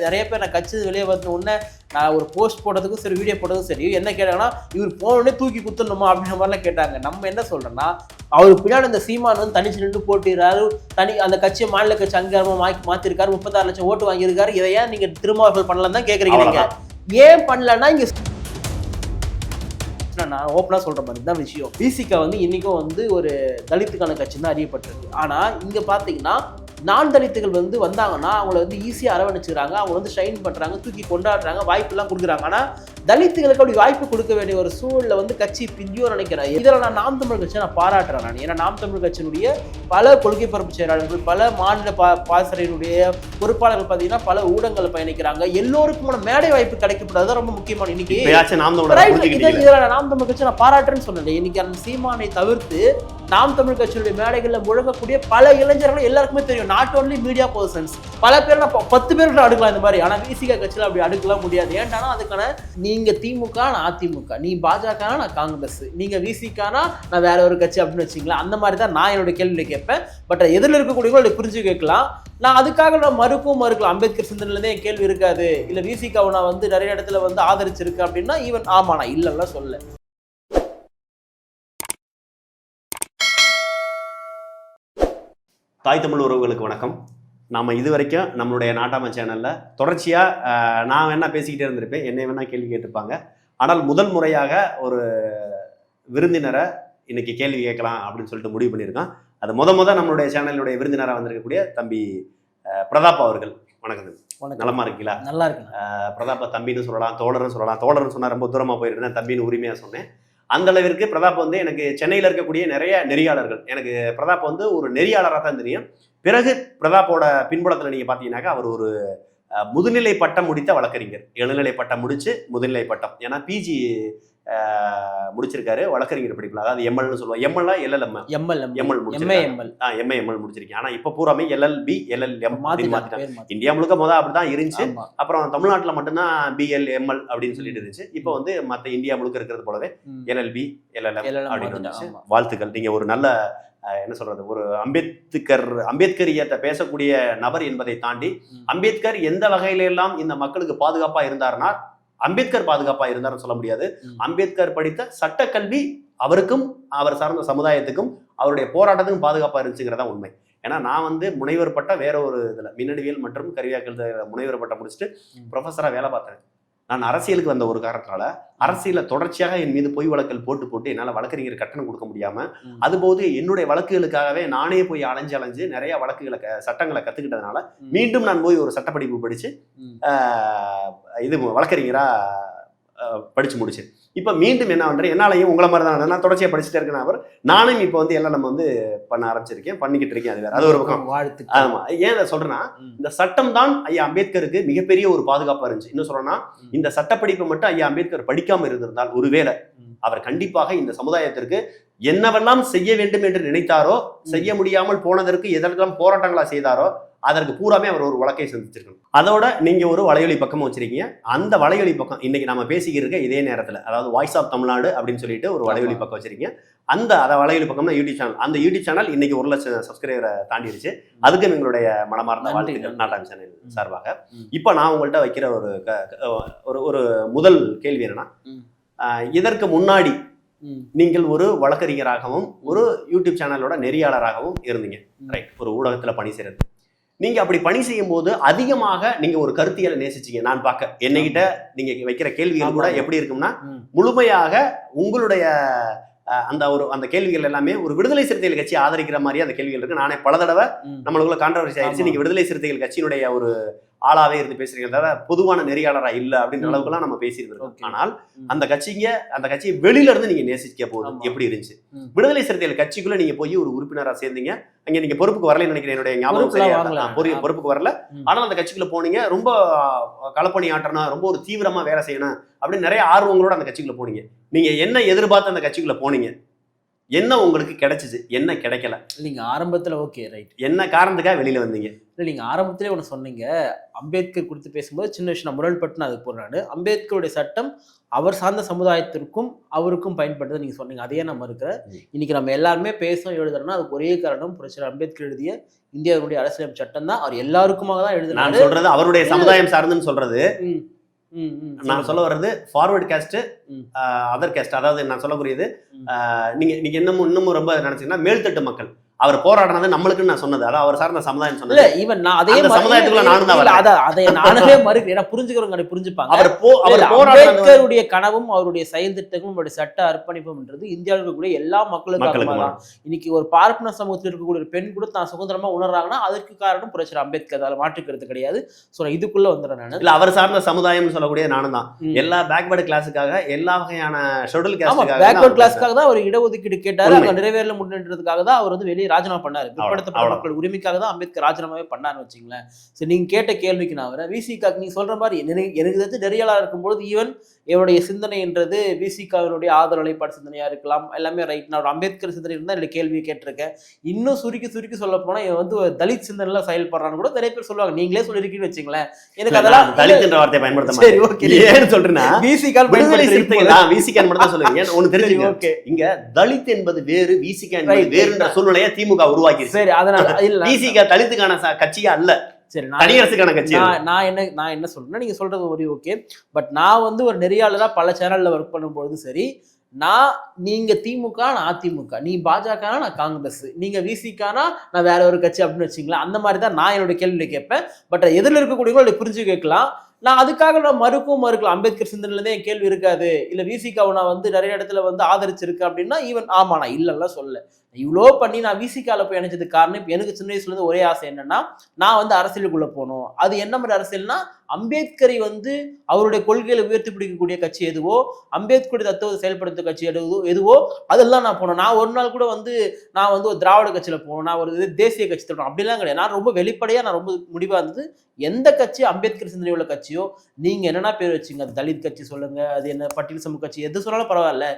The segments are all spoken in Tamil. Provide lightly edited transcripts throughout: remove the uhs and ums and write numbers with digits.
நிறைய பேர் நான் கட்சி வெளியே வந்த உடனே நான் ஒரு போஸ்ட் போட்டதுக்கும் சரி, வீடியோ போட்டதுக்கும் சரி, என்ன கேட்டாங்கன்னா இவர் போனோடனே தூக்கி குத்துணுமா அப்படின்ற மாதிரிலாம் கேட்டாங்க. நம்ம என்ன சொல்றோம்னா, அவர் பின்னாடி இந்த சீமான் வந்து தனிச்சு நின்று போட்டிடுறாரு, அந்த கட்சியை மாநில கட்சி அங்கீகாரமா மாத்திருக்காரு, 36 லட்சம் ஓட்டு வாங்கியிருக்காரு. இதை ஏன் நீங்க திருமாவர்கள் பண்ணலாம் தான் கேக்குறீங்க. ஏன் பண்ணலன்னா இங்க நான் ஓப்பனா சொல்ற மாதிரி தான் விஷயம். விசிக வந்து இன்னைக்கும் வந்து ஒரு தலித்துக்கான கட்சி தான் அறியப்பட்டிருக்கு. ஆனா இங்க பாத்தீங்கன்னா நான் தலித்துகள் வந்து வந்தாங்கன்னா அவங்கள வந்து ஈஸியா அரவணைச்சுக்கிறாங்க, அவங்க வந்து ஷைன் பண்றாங்க, தூக்கி கொண்டாடுறாங்க, வாய்ப்பு எல்லாம் கொடுக்குறாங்க. ஆனா தலித்துகளுக்கு அப்படி வாய்ப்பு கொடுக்க வேண்டிய ஒரு சூழல வந்து கட்சி பிந்தியோ நினைக்கிறேன். இதுல நான் நாம் தமிழ் கட்சியை நான் பாராட்டுறேன். நான் ஏன்னா நாம் தமிழ் கட்சியினுடைய பல கொள்கை பரப்பு செயலாளர்கள், பல மாநில பாசறையினுடைய பொறுப்பாளர்கள் பார்த்தீங்கன்னா பல ஊடகங்களை பயணிக்கிறாங்க. எல்லோருக்குமான மேடை வாய்ப்பு கிடைக்கப்படாது ரொம்ப முக்கியமான. இன்னைக்கு இதுல நாம் தமிழ் கட்சி நான் பாராட்டுறேன்னு சொன்னேன். இன்னைக்கு அந்த சீமானை தவிர்த்து நாம் தமிழ் கட்சியுடைய மேடைகளில் முழங்கக்கூடிய பல இளைஞர்கள் எல்லாருக்குமே தெரியும். நாட் ஓன்லி மீடியா பர்சன்ஸ், பல பேர் நான் 10 பேர் அடுக்கலாம் இந்த மாதிரி. ஆனா விசிக கட்சியில் அப்படி அடுக்கலாம் முடியாது. ஏன்டா அதுக்கான நீங்க திமுக, நான் அதிமுக, நீ பாஜக, நான் காங்கிரஸ், நீங்க விசிகானா நான் வேற ஒரு கட்சி அப்படின்னு வச்சுங்களா. அந்த மாதிரி தான் நான் என்னோட கேள்வியை கேட்பேன். பட் எதிரில் இருக்கக்கூடியவங்க புரிஞ்சு கேட்கலாம். நான் அதுக்காக நான் மறுக்கலாம். அம்பேத்கர் சிந்தனையிலேருந்தே என் கேள்வி இருக்காது. இல்ல விசிகாவை நான் வந்து நிறைய இடத்துல வந்து ஆதரிச்சிருக்கு அப்படின்னா ஈவன் ஆமா நான் இல்லைன்னா சொல்ல. தாய் தமிழ் உறவுகளுக்கு வணக்கம். நாம் இது வரைக்கும் நம்மளுடைய நாட்டாம சேனலில் தொடர்ச்சியாக நான் வேணா பேசிக்கிட்டே இருந்திருப்பேன், என்னை வேணா கேள்வி கேட்டிருப்பாங்க. ஆனால் முதல் முறையாக ஒரு விருந்தினரை இன்னைக்கு கேள்வி கேட்கலாம் அப்படின்னு சொல்லிட்டு முடிவு பண்ணியிருக்கோம். அது முத நம்மளுடைய சேனலுடைய விருந்தினராக வந்திருக்கக்கூடிய தம்பி பிரதாப் அவர்கள். வணக்கம், நலமா இருக்கீங்களா? நல்லா இருக்கு. பிரதாப்ப தம்பின்னு சொல்லலாம், தோழர்னு சொல்லலாம். தோழர்னு சொன்னால் ரொம்ப தூரமாக போயிருந்தேன், தம்பின்னு உரிமையாக சொன்னேன். அந்த அளவிற்கு பிரதாப் வந்து எனக்கு சென்னையில் இருக்கக்கூடிய நிறைய நெறியாளர்கள், எனக்கு பிரதாப் வந்து ஒரு நெறியாளராக தான் தெரியும். பிறகு பிரதாப்போட பின்புலத்தில் நீங்கள் பார்த்தீங்கன்னாக்கா அவர் ஒரு முதுநிலை பட்டம் முடித்த வழக்கறிஞர். இளநிலை பட்டம் முடிச்சு முதுநிலை பட்டம், ஏன்னா பிஜி முடிச்சிருக்காரு வழக்கறிஞர் படிப்பில். அதாவது எம்எல்னு சொல்லுவாங்க. எம்எல்னா எல்எல்எம், எம்எல் முடிச்சிருக்கேன். ஆனால் இப்போ பூராமே எல்எல்பி எல்எல்எம் மாற்றிட்டாங்க. இந்தியா முழுக்க அப்படிதான் இருந்துச்சு. அப்புறம் தமிழ்நாட்டில் மட்டும்தான் பிஎல் எம்எல் அப்படின்னு சொல்லிட்டு இருந்துச்சு. இப்போ வந்து மற்ற இந்தியா முழுக்க இருக்கிறது போலவே எல்எல்பி எல்எல்எம் அப்படின்னு வந்துச்சு. வாழ்த்துக்கள். நீங்க ஒரு நல்ல என்ன சொல்றது, ஒரு அம்பேத்கரியத்தை பேசக்கூடிய நபர் என்பதை தாண்டி அம்பேத்கர் எந்த வகையில எல்லாம் இந்த மக்களுக்கு பாதுகாப்பா இருந்தாருன்னா அம்பேத்கர் பாதுகாப்பா இருந்தாருன்னு சொல்ல முடியாது. அம்பேத்கர் படித்த சட்டக்கல்வி அவருக்கும் அவர் சார்ந்த சமுதாயத்துக்கும் அவருடைய போராட்டத்துக்கும் பாதுகாப்பா இருந்துச்சுங்கிறதா உண்மை. ஏன்னா நான் வந்து முனைவர் பட்ட வேற ஒரு இதுல மின்னணுவியல் மற்றும் கருவியாக்கல் முனைவர் பட்டம் முடிச்சுட்டு ப்ரொஃபஸரா வேலை பார்த்தேன். நான் அரசியலுக்கு வந்த ஒரு காரணத்தால அரசியல தொடர்ச்சியாக என் மீது பொய் வழக்கல் போட்டு என்னால் வழக்கறிஞர் கட்டணம் கொடுக்க முடியாம, அதுபோது என்னுடைய வழக்குகளுக்காகவே நானே போய் அலைஞ்சு நிறைய வழக்குகளை சட்டங்களை கத்துக்கிட்டதுனால மீண்டும் நான் போய் ஒரு சட்டப்படிப்பு படிச்சு இது வழக்கறிஞரா படிச்சு முடிச்சேன். இப்ப மீண்டும் என்ன பண்றேன், என்னாலையும் உங்களை மாதிரி தான் நான் தொடர்ச்சியா படிச்சுட்டே இருக்கேன். அவர் நானும் இப்ப வந்து எல்லாம் நம்ம வந்து பண்ண ஆரம்பிச்சிருக்கேன், பண்ணிக்கிட்டு இருக்கேன். அது வேற, அது ஒரு பக்கம். ஆமா, ஏன் அதை சொல்றேன்னா இந்த சட்டம் தான் ஐயா அம்பேத்கருக்கு மிகப்பெரிய ஒரு பாதுகாப்பா இருந்துச்சு. இன்னும் சொல்றேன்னா இந்த சட்டப்படிப்பை மட்டும் ஐயா அம்பேத்கர் படிக்காம இருந்திருந்தால் ஒருவேளை அவர் கண்டிப்பாக இந்த சமுதாயத்திற்கு என்னவெல்லாம் செய்ய வேண்டும் என்று நினைத்தாரோ, செய்ய முடியாமல் போனதற்கு எதெல்லாம் போராட்டங்களா செய்தாரோ அதற்கு பூராமே அவர் ஒரு வழக்கை சந்திச்சிருக்கணும். அதோட நீங்க ஒரு வலையொலி பக்கமும் வச்சிருக்கீங்க. அந்த வலையொலி பக்கம் இன்னைக்கு நம்ம பேசிக்கிட்டு இருக்க இதே நேரத்தில், அதாவது வாய்ஸ் ஆஃப் தமிழ்நாடு அப்படின்னு சொல்லிட்டு ஒரு வலையொலி பக்கம் வச்சிருக்கீங்க. அந்த வலையொலி பக்கம்னா யூடியூப் சேனல். அந்த யூடியூப் சேனல் இன்னைக்கு 1 லட்சம் சப்ஸ்கிரைபரை தாண்டிடுச்சு. அதுக்கும் எங்களுடைய மனமார்ந்த வாழ்த்துக்கள் நாட்டாம் சேனல் சார்பாக. இப்ப நான் உங்கள்கிட்ட வைக்கிற ஒரு முதல் கேள்வி என்னன்னா, இதற்கு முன்னாடி நீங்கள் ஒரு வழக்கறிஞராகவும் ஒரு யூடியூப் சேனலோட நெறியாளராகவும் இருந்தீங்க, ரைட்? ஒரு ஊடகத்துல பணி செய்யறது. நீங்க அப்படி பணி செய்யும் போது அதிகமாக நீங்க ஒரு கருத்தியலை நேசிச்சீங்க. நான் பார்க்க என்னகிட்ட நீங்க வைக்கிற கேள்விகள் கூட எப்படி இருக்கும்னா, முழுமையாக உங்களுடைய அந்த கேள்விகள் எல்லாமே ஒரு விடுதலை சிறுத்தைகள் கட்சி ஆதரிக்கிற மாதிரி அந்த கேள்விகள் இருக்கு. நானே பல தடவை நம்மளுக்குள்ள கான்ட்ரவர்சி ஆயிடுச்சு, நீங்க விடுதலை சிறுத்தைகள் கட்சியினுடைய ஒரு ஆளாவே இருந்து பேசுறீங்க, தவிர பொதுவான நெறியாளரா இல்லை அப்படின்ற அளவுக்குலாம் நம்ம பேசியிருக்கோம். ஆனால் அந்த கட்சியை வெளியில இருந்து நீங்க நேசிக்க போது எப்படி இருந்துச்சு? விடுதலை சிறுத்தைகள் கட்சிக்குள்ள நீங்க போய் ஒரு உறுப்பினரா சேர்ந்தீங்க, அங்க நீங்க பொறுப்புக்கு வரலன்னு நினைக்கிறேன், என்னுடைய ஞாபகம் பொறுப்புக்கு வரல. ஆனால் அந்த கட்சிக்குள்ள போனீங்க, ரொம்ப களப்பணி ஆட்டணும், ரொம்ப ஒரு தீவிரமா வேலை செய்யணும் அப்படின்னு நிறைய ஆர்வங்களோட அந்த கட்சிக்குள்ள போனீங்க. நீங்க என்ன எதிர்பார்த்து அந்த கட்சிக்குள்ள போனீங்க? என்ன உங்களுக்கு கிடைச்சிச்சு, என்ன கிடைக்கல, நீங்க ஆரம்பத்துல ஓகே ரைட், என்ன காரணத்துக்காக வெளியில வந்தீங்க? இல்லை நீங்கள் ஆரம்பத்திலே ஒன்று சொன்னீங்க, அம்பேத்கர் குறித்து பேசும்போது சின்ன விஷயம் நான் முரண்பட்டு நான் அதுக்கு போகிறேன். அம்பேத்கருடைய சட்டம் அவர் சார்ந்த சமுதாயத்திற்கும் அவருக்கும் பயன்பட்டதை நீங்கள் சொன்னீங்க. அதையே நான் மறுக்கிறேன். இன்னைக்கு நம்ம எல்லாருமே பேசணும் எழுதுறோம்னா அதுக்கு ஒரே காரணம் புரட்சியாளர் அம்பேத்கர் எழுதிய இந்தியாவுடைய அரசியலமைப்பு சட்டம் தான். அவர் எல்லாருக்குமாக தான் எழுதுனாரு. நான் சொல்றது அவருடைய சமுதாயம் சார்ந்துன்னு சொல்றது. நான் சொல்ல வர்றது ஃபார்வர்ட் கேஸ்ட், அதர் கேஸ்ட். அதாவது நான் சொல்லக்கூடியது, நீங்க இன்னமும் ரொம்ப நினைச்சீங்கன்னா மேல்தட்டு மக்கள் அவர் போராடினது நம்மளுக்குன்னு நான் சொன்னது, அதான் அவர் சார்ந்த சமுதாயம் சொன்னது. இல்ல ஈவன் நான் அதே சமுதாயத்துக்குள்ள நானும் தான் வரேன். அதை நானே மறுக்கிறேன். புரிஞ்சுக்கிறவங்க புரிஞ்சுப்பாங்க. அம்பேத்கருடைய கனவும் அவருடைய செயல் திட்டமும் அவருடைய சட்ட அர்ப்பணிப்பும்ன்றது இந்தியாவில் இருக்கக்கூடிய எல்லா மக்களுக்கும். இன்னைக்கு ஒரு பார்ப்பன சமூகத்தில் இருக்கக்கூடிய ஒரு பெண் கூட தான் சுதந்திரமா உணர்றாங்கன்னா அதுக்கு காரணம் புரட்சியாளர் அம்பேத்கர். அதில் மாற்றுக்கிறது கிடையாது. ஸோ இதுக்குள்ள வந்துடுறேன் நான். இல்ல அவர் சார்ந்த சமுதாயம் சொல்லக்கூடிய நானும் தான். எல்லா பேக்வர்டு கிளாஸுக்காக, எல்லா வகையான ஷெட்யூல் கிளாஸுக்காக, பேக்வர்டு கிளாஸுக்காக தான் அவர் இடஒதுக்கீடு கேட்டாரு. அங்க நிறைவேறல முடின்றதுக்காக தான் அவர் வந்து வெளியே ராஜினாமா பண்ணாரு. பிற்படுத்தப்பட்ட மக்கள் உரிமைக்காக தான் அம்பேத்கர் ராஜினாமாவே பண்ணாருன்னு வச்சுங்களேன். சரி, நீங்க கேட்ட கேள்விக்கு நான் வரேன். விசிகாக்கு நீங்க சொல்ற மாதிரி எனக்கு தெரிஞ்சு நெறியாளா இருக்கும்போது ஈவன் என்னுடைய சிந்தனைன்றது விசிகாவினுடைய ஆதரவு நிலைப்பாடு சிந்தனையா இருக்கலாம், எல்லாமே ரைட். நான் ஒரு அம்பேத்கர் சிந்தனை இருந்தால் என்னுடைய கேள்வியை கேட்டிருக்கேன். இன்னும் சுருக்கி சொல்ல போனா இவன் வந்து ஒரு தலித் சிந்தனைல செயல்படுறான்னு கூட நிறைய பேர் சொல்லுவாங்க. நீங்களே சொல்லிருக்கீங்கன்னு வச்சுங்களேன். எனக்கு அதெல்லாம் தலித் என்ற வார்த்தையை பயன்படுத்த மாட்டேன். ஏன்னு சொல்றேன்னா விசிகால் விசிகான் மட்டும் தான் சொல்லுவீங்க. ஒன்னு தெரிஞ்சுங்க, ஓகே, இங்க தலித் என்பது வேறு, விசிகா என்பது வேறுன்ற சூழ்நிலையை திமுக உருவாக்கி. சரி, அதனால இல்ல விசிகா தலித்துக்கான கட்சியா அல்ல. சரி, தனியரசுக்கான கட்சி. நான் என்ன சொல்றேன்னா, நீங்க சொல்றது ஒரு ஓகே, பட் நான் வந்து ஒரு நெறியாளரா பல சேனல்ல ஒர்க் பண்ணும்போது சரி, நீங்க திமுக, நான் அதிமுக, நீ பாஜக, நான் காங்கிரஸ், நீங்க விசிகானா நான் வேற ஒரு கட்சி அப்படின்னு வச்சுங்களேன். அந்த மாதிரி தான் நான் என்னோட கேள்வியை கேட்பேன். பட் எதிரில் இருக்கக்கூடியவங்க புரிஞ்சு கேட்கலாம். நான் அதுக்காக நான் மறுக்கலாம். அம்பேத்கர் சிந்தனையிலேருந்தே என் கேள்வி இருக்காது. இல்ல விசிகாவை நான் வந்து நிறைய இடத்துல வந்து ஆதரிச்சிருக்கேன் அப்படின்னா ஈவன் ஆமா, நான் இல்லைல்லாம் சொல்ல. இவ்வளோ பண்ணி நான் விசிகால போய் இணைச்சதுக்கு காரணம் இப்போ எனக்கு சின்ன வயசுல இருந்து ஒரே ஆசை என்னன்னா, நான் வந்து அரசியலுக்குள்ள போகணும். அது என்ன மாதிரி அரசியல்னா, அம்பேத்கரை வந்து அவருடைய கொள்கைகளை உயர்த்தி பிடிக்கக்கூடிய கட்சி எதுவோ, அம்பேத்கருடைய தத்துவத்தை செயல்படுத்த கட்சி எதுவோ அதெல்லாம் நான் போனோம். நான் ஒரு நாள் கூட வந்து நான் வந்து ஒரு திராவிட கட்சியில போகணும், நான் ஒரு தேசிய கட்சி தரணும் அப்படிலாம் கிடையாது. நான் ரொம்ப வெளிப்படையா, நான் ரொம்ப முடிவா இருந்தது, எந்த கட்சி அம்பேத்கர் சிந்தனை உள்ள கட்சியோ, நீங்க என்னன்னா பேர் வச்சுங்க, அது தலித் கட்சி சொல்லுங்க, அது என்ன பட்டியல் சமூக கட்சி, எது சொன்னாலும் பரவாயில்ல,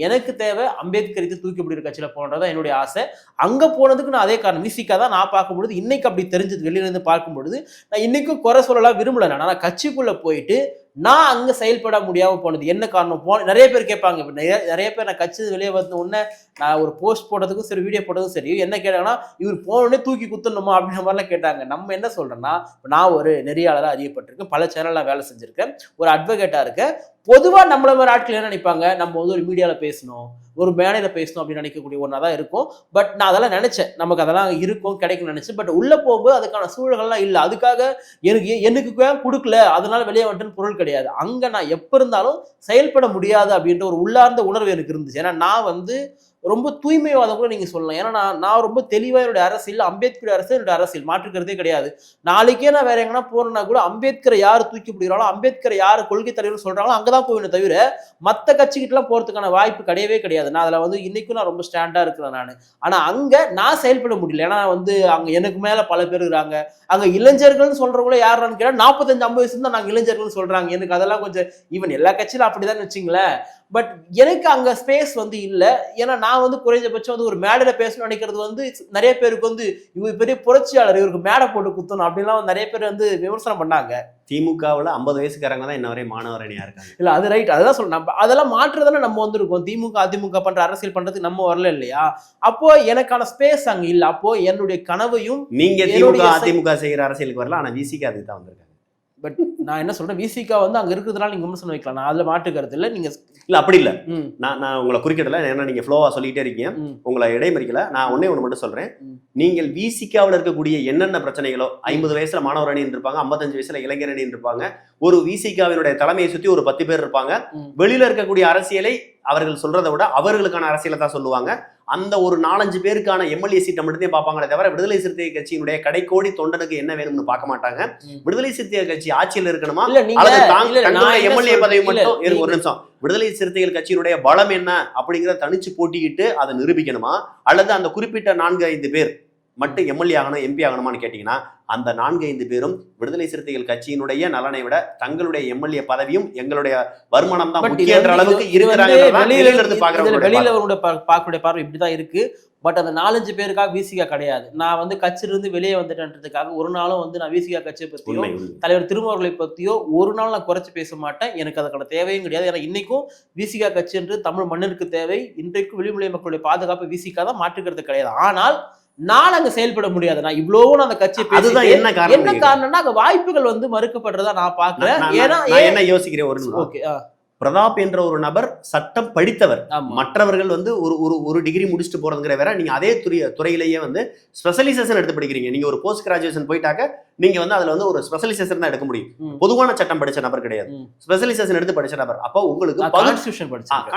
எனக்கு தேவை அம்பேத்கருக்கு தூக்கி பிடிக்கிற கட்சியில போனதான் என்னுடைய ஆசை. அங்க போனதுக்கு நான் அதே காரணம் விசிகா தான். நான் பார்க்கும்பொழுது இன்னைக்கு அப்படி தெரிஞ்சது, வெளியில இருந்து பார்க்கும்பொழுது நான் இன்னைக்கும் குறை சொல்லலாம் விரும்பல. நான் கட்சிக்குள்ள போயிட்டு நான் அங்க செயல்பட முடியாம போனது என்ன காரணம்? நிறைய பேர் கேட்பாங்க. நிறைய பேர் நான் கட்சி வெளியே வந்த உடனே நான் ஒரு போஸ்ட் போட்டதுக்கும் சரி, வீடியோ போட்டதும் சரி, என்ன கேட்டாங்கன்னா, இவர் போனோடனே தூக்கி குத்தணுமா அப்படின்ற மாதிரிலாம் கேட்டாங்க. நம்ம என்ன சொல்றேன்னா, நான் ஒரு நெறியாளராக அறியப்பட்டிருக்கேன், பல சேனல்ல வேலை செஞ்சிருக்கேன், ஒரு அட்வொகேட்டா இருக்கேன். பொதுவாக நம்மள மாதிரி ஆட்கள் என்ன நினைப்பாங்க, நம்ம வந்து ஒரு மீடியாவில் பேசணும், ஒரு மேடையில பேசணும் அப்படின்னு நினைக்கக்கூடிய ஒன்றா தான் இருக்கும். பட் நான் அதெல்லாம் நினைச்சேன், நமக்கு அதெல்லாம் இருக்கும், கிடைக்கும்னு நினைச்சேன். பட் உள்ள போகும்போது அதுக்கான சூழல்கள்லாம் இல்லை. அதுக்காக எனக்கு கொடுக்கல அதனால வெளியே வந்துட்டுன்னு பொருள் கிடையாது. அங்க நான் எப்ப இருந்தாலும் செயல்பட முடியாது அப்படின்ற ஒரு உள்ளார்ந்த உணர்வு எனக்கு இருந்துச்சு. ஏன்னா நான் வந்து ரொம்ப தூய்மைவாதம் கூட நீங்க சொல்லலாம். ஏன்னா நான் ரொம்ப தெளிவா என்னுடைய அரசியல், அம்பேத்கர் அரசியல் என்னுடைய அரசியல் மாற்றுக்கிறதே கிடையாது. நாளைக்கே நான் வேற எங்கன்னா போறேன்னா கூட அம்பேத்கரை யார் தூக்கி பிடிக்கிறாங்களோ, அம்பேத்கரை யார் கொள்கை தலைவர் சொல்றாங்களோ அங்கதான் போவேன் தவிர மற்ற கட்சிக்கிட்ட எல்லாம் போறதுக்கான வாய்ப்பு கிடையவே கிடையாது. நான் அதுல வந்து இன்னைக்கும் நான் ரொம்ப ஸ்டாண்டா இருக்கிறேன் நான். ஆனா அங்க நான் செயல்பட முடியல. ஏன்னா வந்து அங்க எனக்கு மேல பல பேர் இருக்கிறாங்க. அங்க இளைஞர்கள்னு சொல்றவங்கள யாருன்னு கேட்டா 45-50 வயசு தான் நாங்க இளைஞர்கள்னு சொல்றாங்க. எனக்கு அதெல்லாம் கொஞ்சம் ஈவன் எல்லா கட்சியிலும் அப்படிதான் வச்சுங்களேன். பட் எனக்கு அங்க ஸ்பேஸ் வந்து இல்லை. ஏன்னா நான் வந்து குறைஞ்சபட்சம் வந்து ஒரு மேடையில பேசணும்னு நினைக்கிறது வந்து நிறைய பேருக்கு வந்து இவர் பெரிய புரட்சியாளர், இவருக்கு மேடை போட்டு குத்தணும் அப்படின்லாம் நிறைய பேர் வந்து விமர்சனம் பண்ணாங்க. திமுகவில் 50 வயசுக்காரங்க தான் இன்ன வரை மாணவர் அணியா இருக்காங்க. இல்ல அது ரைட், அதுதான் சொல்றேன். அதெல்லாம் மாற்றுறதானே நம்ம வந்திருக்கோம். திமுக அதிமுக பண்ற அரசியல் பண்றதுக்கு நம்ம வரல இல்லையா? அப்போ எனக்கான ஸ்பேஸ் அங்க இல்லை. அப்போ என்னுடைய கனவையும் நீங்க திமுக அதிமுக செய்யற அரசியலுக்கு வரல, ஆனா விசிகா அதுக்கு தான் வந்திருக்காங்க. பட் நான் என்ன சொல்றேன், விசிகா வந்து அங்க இருக்கிறதுனால நீங்க விமர்சனம் வைக்கலாம், நான் அதுல மாற்றுக்கிறது இல்லை. நீங்க இல்ல அப்படி இல்ல, நான் உங்களை குறிக்கிடல. ஏன்னா நீங்க ஃப்ளோவா சொல்லிட்டே இருக்கீங்க, உங்களை இடைமறிக்கல. நான் ஒன்னே ஒண்ணு மட்டும் சொல்றேன். நீங்கள் விசிகாவில் இருக்கக்கூடிய என்னென்ன பிரச்சனைகளோ, 50 வயசுல மாணவர் அணி இருப்பாங்க, 55 வயசுல இளைஞர் அணி இருப்பாங்க, ஒரு விசிகாவினுடைய தலைமையை சுத்தி ஒரு 10 பேர் இருப்பாங்க. வெளியில இருக்கக்கூடிய அரசியலை அவர்கள் சொல்றதை விட அவர்களுக்கான அரசியலை தான் சொல்லுவாங்க. அந்த ஒரு 4-5 பேருக்கான எம்எல்ஏ சீட்டை மட்டும் பார்ப்பாங்களே தவிர விடுதலை சிறுத்தை கட்சியினுடைய கடைக்கோடி தொண்டனுக்கு என்ன வேணும்னு பார்க்க மாட்டாங்க. விடுதலை சிறுத்தை கட்சி ஆட்சியில் இருக்கணுமா அல்லது எம்எல்ஏ பதவி மட்டும்? ஒரு நிமிஷம், விடுதலை சிறுத்தைகள் கட்சியினுடைய பலம் என்ன அப்படிங்கிறத தனிச்சு போட்டிக்கிட்டு அதை நிரூபிக்கணுமா, அல்லது அந்த குறிப்பிட்ட 4-5 பேர் மட்டும் எம்எல்ஏ ஆகணும் எம்பி ஆகணுமான்னு கேட்டீங்கன்னா அந்த 4-5 பேரும் விடுதலை சிறுத்தைகள் கட்சியினுடைய நலனை விட தங்களுடைய எம்எல்ஏ பதவியும் எங்களுடைய வருமானம் தான் முக்கியன்ற அளவுக்கு இருக்கிறாங்க. வெளியில பார்க்கக்கூடிய பார்வை இப்படிதான் இருக்கு. பட் அந்த 4-5 பேருக்காக விசிகா கிடையாது. நான் வந்து கட்சியிலிருந்து வெளியே வந்துட்டேன்றதுக்காக ஒரு நாளும் வந்து நான் விசிகா கட்சியை பத்தியோ தலைவர் திருமாவர்களை பத்தியோ ஒரு நாள் நான் குறைச்சு பேச மாட்டேன். எனக்கு அதுக்கான தேவையும் கிடையாது. ஏன்னா இன்னைக்கும் விசிகா கட்சி என்று தமிழ் மண்ணிற்கு தேவை. இன்றைக்கும் விளிம்புநிலை மக்களுடைய பாதுகாப்பு விசிகா தான், மாற்றுக்கிறது கிடையாது. ஆனால் நான் அங்க செயல்பட முடியாது. நான் இவ்வளவு நான் அந்த கட்சியை அதுதான் என்ன காரணம்னா அங்க வாய்ப்புகள் வந்து மறுக்கப்படுறதா நான் பாக்குறேன். ஏன்னா என்ன யோசிக்கிறேன் ஒரு ஓகே, பிரதாப் என்ற ஒரு நபர் சட்டம் படித்தவர். மற்றவர்கள் வந்து ஒரு டிகிரி முடிச்சுட்டு போறதுங்கிற வேற, நீங்க அதே துறையிலேயே வந்து ஸ்பெஷலைசேஷன் எடுத்து படிக்கிறீங்க. நீங்க ஒரு போஸ்ட் கிராஜுவேஷன் போயிட்டாக்க நீங்க வந்து அதுல வந்து ஒரு ஸ்பெஷலைசேஷன் தான் எடுக்க முடியும். பொதுவான சட்டம் படிச்ச நபர் கிடையாது, ஸ்பெஷலைசேஷன் எடுத்து படிச்ச நபர். அப்போ உங்களுக்கு கான்ஸ்டிடியூஷன் படிச்சிருக்கீங்க.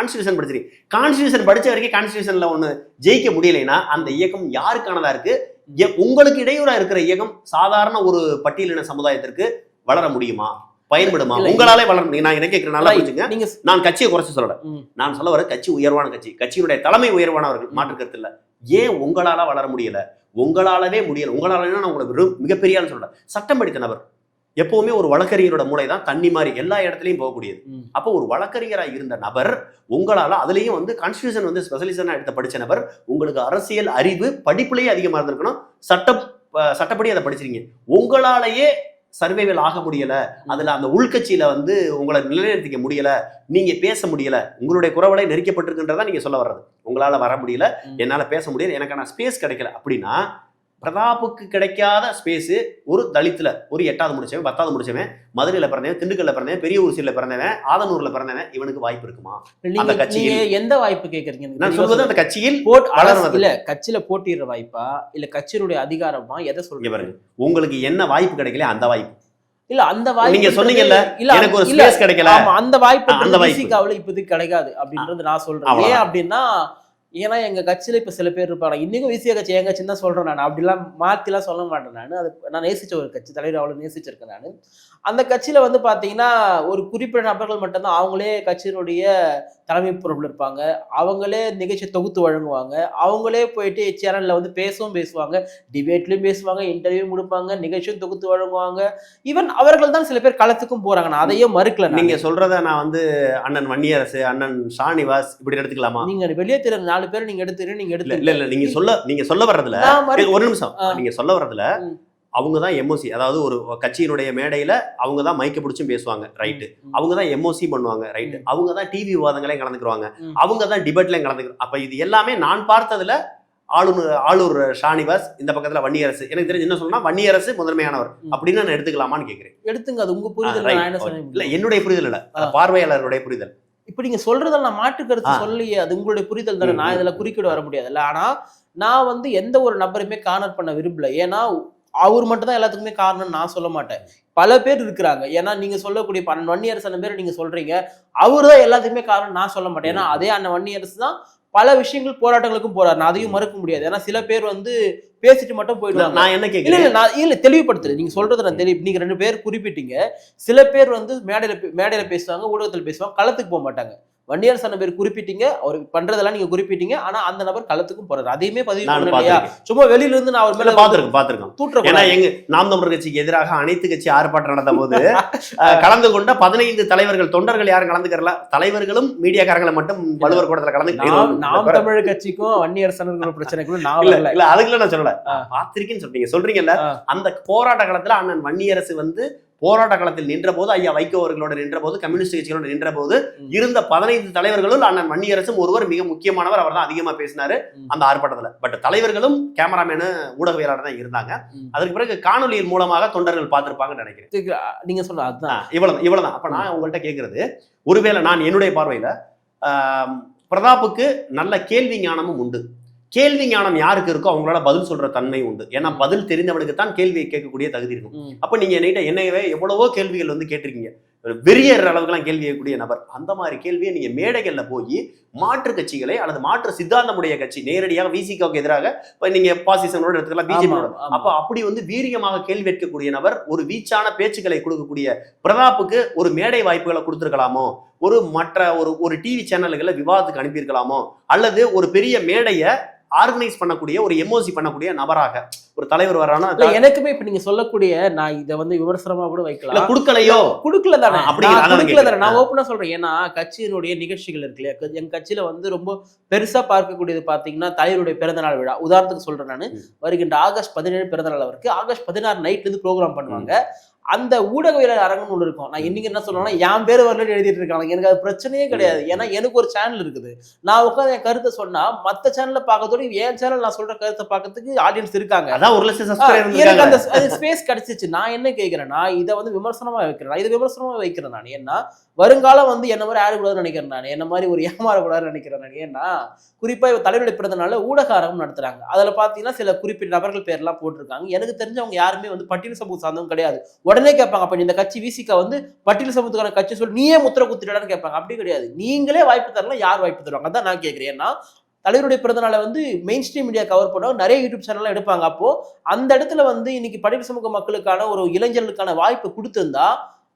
கான்ஸ்டிடியூஷன் படிச்ச வரைக்கும் கான்ஸ்டிடியூஷன்ல ஒண்ணு ஜெயிக்க முடியலைன்னா அந்த இயக்கம் யாருக்கானதா இருக்கு? உங்களுக்கு இடையூறா இருக்கிற இயக்கம் சாதாரண ஒரு பட்டியலின சமுதாயத்திற்கு வளர முடியுமா, பயன்படுமா? உங்களாலே வளர முடியும். நான் என்ன கேட்கிறேன், நல்லா புரிஞ்சுங்க. நான் கட்சியை குறைச்சு சொல்லல. நான் சொல்ல வர கட்சி உயர்வான கட்சி, கட்சியினுடைய தலைமை உயர்வானவர்கள், மாற்று கருத்து இல்ல. ஏன் உங்களால வளர முடியல? உங்களாலவே முடியல. உங்களால நான் உங்களுக்கு மிகப்பெரிய சொல்றேன், சட்டம் படித்த நபர் எப்பவுமே ஒரு வழக்கறிஞரோட மூளை தான் தண்ணி மாதிரி எல்லா இடத்துலயும் போகக்கூடியது. அப்போ ஒரு வழக்கறிஞராக இருந்த நபர் உங்களால, அதுலயும் வந்து கான்ஸ்டிடியூஷன் வந்து ஸ்பெஷலிஸ்டா எடுத்த படிச்ச நபர், உங்களுக்கு அரசியல் அறிவு படிப்புலயே அதிகமா இருந்திருக்கணும். சட்டப்படி அதை படிச்சிருக்கீங்க. உங்களாலேயே சர்வைவல் ஆக முடியல, அதுல அந்த உள்கட்சியில வந்து உங்களை நிலைநிறுத்திக்க முடியல, நீங்க பேச முடியல, உங்களுடைய குரவலை நெருக்கப்பட்டிருக்குன்றதா நீங்க சொல்ல வர்றது. உங்களால வர முடியல, என்னால பேச முடியல, எனக்கான ஸ்பேஸ் கிடைக்கல அப்படின்னா, பிரதாப்புக்கு கிடைக்காத ஸ்பேஸ் ஒரு தலித்துல ஒரு 8வது முடிச்சவன் 10வது முடிச்சவன் மதுரையில பிறந்தவன், திண்டுக்கல்ல பிறந்தவன், பெரிய ஊசியில பிறந்தவன், ஆதனூர்ல பிறந்தவன், இவனுக்கு வாய்ப்பு இருக்குமா? அந்த கட்சியில் எந்த வாய்ப்பு கேட்கறீங்க? நான் சொல்வது அந்த கட்சியில் இல்ல கட்சியில போட்டிடுற வாய்ப்பா இல்ல கட்சியினுடைய அதிகாரமா, எதை சொல்றீங்க பாருங்க. உங்களுக்கு என்ன வாய்ப்பு கிடைக்கல அந்த வாய்ப்பு இல்ல, அந்த வாய்ப்பு நீங்க சொன்னீங்கல்ல, எனக்கு ஒரு ஸ்பேஸ் கிடைக்கல, அந்த வாய்ப்பு அந்த வாய்ப்பு இப்போதைக்கு கிடைக்காது அப்படின்றது நான் சொல்றேன். ஏன் அப்படின்னா, ஏன்னா எங்க கட்சியில இப்ப சில பேர் இருப்பாங்க, இன்னைக்கும் விசிய கட்சி என் கட்சின்னு தான் சொல்றேன். நான் அப்படிலாம் மாத்திலாம் சொல்ல மாட்டேன். நான் நேசிச்ச ஒரு கட்சி, தலைவர் அவ்வளவு நேசிச்சிருக்கேன். நான் அந்த கட்சியில வந்து பாத்தீங்கன்னா ஒரு குறிப்பிட்ட நபர்கள் மட்டும்தான் அவங்களே கட்சியினுடைய தலைமை பொறுப்பில் இருப்பாங்க. அவங்களே நிகழ்ச்சி தொகுத்து வழங்குவாங்க. அவங்களே போயிட்டு சேனல்ல வந்து பேசுவாங்க, டிபேட்லயும் பேசுவாங்க, இன்டர்வியூ கொடுப்பாங்க, நிகழ்ச்சியும் தொகுத்து வழங்குவாங்க. ஈவன் அவர்கள் தான் சில பேர் களத்துக்கும் போறாங்க. நான் அதையும் மறுக்கல. நீங்க சொல்றத நான் வந்து அண்ணன் வன்னியரசு, அண்ணன் ஷானிவாஸ் இப்படி எடுத்துக்கலாமா? நீங்க வெளியே தெரியுற 4 பேர் நீங்க எடுத்துறீங்க, நீங்க எடுத்து இல்ல நீங்க சொல்ல வர்றதுல ஒரு நிமிஷம், நீங்க சொல்ல வர்றதுல அவங்க தான் எம்ஓசி, அதாவது ஒரு கட்சியினுடைய மேடையில அவங்க தான் மைக்க பிடிச்சும் பேசுவாங்க, ரைட்டு. அவங்க தான் எம்ஓசி பண்ணுவாங்க, ரைட்டு. அவங்க தான் டிவி விவாதங்களையும் கலந்துக்குவாங்க, அவங்க தான் டிபேட்லையும் கலந்துக்கிறோம். அப்ப இது எல்லாமே நான் பார்த்ததுல ஆளூர் ஷானிவாஸ், இந்த பக்கத்துல வன்னியரசு. எனக்கு தெரிஞ்சு என்ன சொல்லணும்னா வன்னியரசு முதன்மையானவர் அப்படின்னு நான் எடுத்துக்கலாமான்னு கேட்கிறேன். எடுத்துங்க, அது உங்க புரிதல். இல்ல என்னுடைய புரிதல் இல்ல, பார்வையாளருடைய புரிதல். இப்ப நீங்க சொல்றதால நான் மாற்று கருத்து சொல்லியே, அது உங்களுடைய புரிதல் தானே. நான் இதுல குறுக்கிட வர முடியாதுல்ல. ஆனா நான் வந்து எந்த ஒரு நபருமே கார்னர் பண்ண விரும்பல. ஏன்னா அவர் மட்டும் தான் எல்லாத்துக்குமே காரணம்னு நான் சொல்ல மாட்டேன். பல பேர் இருக்கிறாங்க. ஏன்னா நீங்க சொல்லக்கூடிய வன்னியரசு பேர் நீங்க சொல்றீங்க, அவரு தான் எல்லாத்துக்குமே காரணம் நான் சொல்ல மாட்டேன். ஏன்னா அதே அண்ணன் வன்னியரசு தான் பல விஷயங்கள் போராட்டங்களுக்கும் போறாரு. நான் அதையும் மறுக்க முடியாது. ஏன்னா சில பேர் வந்து பேசிட்டு மட்டும் போயிடுவாங்க. நான் என்ன கேட்கிறேன், நான் இல்ல தெளிவுபடுத்துறேன். நீங்க சொல்றது நான் நீங்க 2 பேர் குறிப்பிட்டீங்க. சில பேர் வந்து மேடையில பேசுவாங்க, ஊடகத்தில் பேசுவாங்க, களத்துக்கு போக மாட்டாங்க. வன்னியரசு பேர் குறிப்பிட்டீங்க, அவர் பண்றதெல்லாம் நீங்க குறிப்பிட்டீங்க. ஆனா அந்த நபர் களத்துக்கும் போறாரு, அதையுமே பதிவு பண்ணலையா? சும்மா வெளியில இருந்து நான் அவர் மேல பாத்துருக்கேன். ஏன்னா எங்க நாம் தமிழர் கட்சிக்கு எதிராக அனைத்து கட்சி ஆர்ப்பாட்டம் நடந்த போது கலந்து கொண்ட 15 தலைவர்கள், தொண்டர்கள் யாரும் கலந்துக்கிறல, தலைவர்களும் மீடியாக்காரங்களை மட்டும் வலுவர் கூடத்துல கலந்து. நாம் தமிழர் கட்சிக்கும் வன்னியரசு பிரச்சனைக்கும் நான் இல்ல அதுக்குள்ள நான் சொல்லல, பாத்திருக்கேன்னு சொல்றீங்க. சொல்றீங்கல்ல, அந்த போராட்ட காலத்துல அண்ணன் வன்னியரசு வந்து போராட்ட காலத்தில் நின்ற போது, ஐயா வைகோ அவர்களோட நின்ற போது, கம்யூனிஸ்ட் கட்சிகளோட நின்ற போது இருந்த 15 தலைவர்களும் அண்ணன் வன்னியரசும் ஒருவர் மிக முக்கியமானவர். அவர் தான் அதிகமா பேசினாரு அந்த ஆர்ப்பாட்டத்துல. பட் தலைவர்களும் கேமராமேனு ஊடகவியலாளர் தான் இருந்தாங்க. அதற்கு பிறகு காணொலியின் மூலமாக தொண்டர்கள் பார்த்திருப்பாங்கன்னு நினைக்கிறேன். நீங்க சொல்ல அதுதான் இவ்வளவுதான். அப்ப நான் உங்கள்கிட்ட கேட்கறது, ஒருவேளை நான் என்னுடைய பார்வையில பிரதாப்புக்கு நல்ல கேள்வி ஞானமும் உண்டு. கேள்வி ஞானம் யாருக்கு இருக்கோ அவங்களால பதில் சொல்ற தன்மை உண்டு. ஏன்னா பதில் தெரிந்தவனுக்கு தான் கேள்வியை கேட்கக்கூடிய தகுதி இருக்கும். அப்ப நீங்க என்னையவே எவ்வளவோ கேள்விகள் வந்து கேட்டிருக்கீங்க, வெறியேற அளவுக்குலாம் கேள்வி கேட்கக்கூடிய நபர். அந்த மாதிரி கேள்வியை நீங்க மேடைகள்ல போய் மாற்று கட்சிகளை அல்லது மாற்று சித்தாந்தமுடைய கட்சி, நேரடியாக விசிகாவுக்கு எதிராக இப்ப நீங்க பாசிசனோட எடுத்துக்கலாம், பிஜேபியோட, அப்ப அப்படி வந்து வீரியமாக கேள்வி கேட்கக்கூடிய நபர், ஒரு வீச்சான பேச்சுக்களை கொடுக்கக்கூடிய பிரதாப்புக்கு ஒரு மேடை வாய்ப்புகளை கொடுத்துருக்கலாமோ, மற்ற ஒரு டிவி சேனல்களை விவாதத்துக்கு அனுப்பியிருக்கலாமோ, அல்லது ஒரு பெரிய மேடைய ஆர்கனைஸ் பண்ணக்கூடிய ஒரு எம்ஓசி பண்ணக்கூடிய நபராக ஒரு தலைவர் வர்றானா எனக்குமே இப்ப நீங்க சொல்லக்கூடிய நான் இதை வந்து விமர்சனமா கூட வைக்கலாம் குடுக்கலையோ குடுக்கல தானே அப்படி நான் ஓப்பனா சொல்றேன். ஏன்னா கட்சியினுடைய நிகழ்ச்சிகள் இருக்கு இல்லையா, எங்க கட்சியில வந்து ரொம்ப பெருசா பார்க்கக்கூடியது பாத்தீங்கன்னா தலைவருடைய பிறந்தநாள் விழா. உதாரணத்துக்கு சொல்றேன், நான் வருகின்ற ஆகஸ்ட் 17 பிறந்தநாள் அவருக்கு ஆகஸ்ட் 16 நைட்ல இருந்து ப்ரோக்ராம் பண்ணுவாங்க. அந்த ஊடகவியலாளர் அரங்கம் ஒன்று இருக்கும். நான் இன்னைக்கு என்ன சொல்லுவேன்னா என் பேர் வரல எழுதிட்டு இருக்காங்க, எனக்கு அது பிரச்சனையே கிடையாது. ஏன்னா எனக்கு ஒரு சேனல் இருக்குது, நான் உட்காந்து என் கருத்தை சொன்னா மத்த சேனல்ல பார்க்கறதோட என் சேனல் நான் சொல்ற கருத்தை பார்க்கறதுக்கு ஆடியன்ஸ் இருக்காங்க. அதான் 1 லட்சம் சப்ஸ்கிரைபர் எனக்கு அந்த ஸ்பேஸ் கிடைச்சிச்சு. நான் என்ன கேட்கிறேன்னா இதை வந்து விமர்சனமா வைக்கிறேன், இதை விமர்சனமா வைக்கிறேன் நான். ஏன்னா வருங்காலம் வந்து என்ன மாதிரி ஆடக்கூடாதுன்னு நினைக்கிறேன் நான், என்ன மாதிரி ஒரு ஏமாறக்கூடாதுன்னு நினைக்கிறேன் நான். ஏன்னா குறிப்பா இவ தலைவருடைய பிறந்தனால ஊடக அரங்கம் நடத்துறாங்க. அதுல பாத்தீங்கன்னா சில குறிப்பிட்ட நபர்கள் பேர்லாம் போட்டிருக்காங்க. எனக்கு தெரிஞ்சவங்க யாருமே வந்து பட்டியல் சமூகம் சார்ந்தவங்க கிடையாது. உடனே கேட்பாங்க, அப்ப இந்த கட்சி விசிகா வந்து பட்டியல் சமூகத்துக்கான கட்சி சொல்லி நீயே முத்திர குத்திடான்னு கேட்பாங்க. அப்படி கிடையாது, நீங்களே வாய்ப்பு தரலாம், யார் வாய்ப்பு தருவாங்க அதான் நான் கேட்கிறேன். ஏன்னா தலைவருடைய பிறந்தநாளை வந்து மெயின் ஸ்ட்ரீம் மீடியா கவர் பண்ணுவாங்க, நிறைய யூடியூப் சேனல்லாம் எடுப்பாங்க. அப்போ அந்த இடத்துல வந்து இன்னைக்கு பட்டியல் சமூக மக்களுக்கான ஒரு இளைஞர்களுக்கான வாய்ப்பு கொடுத்திருந்தா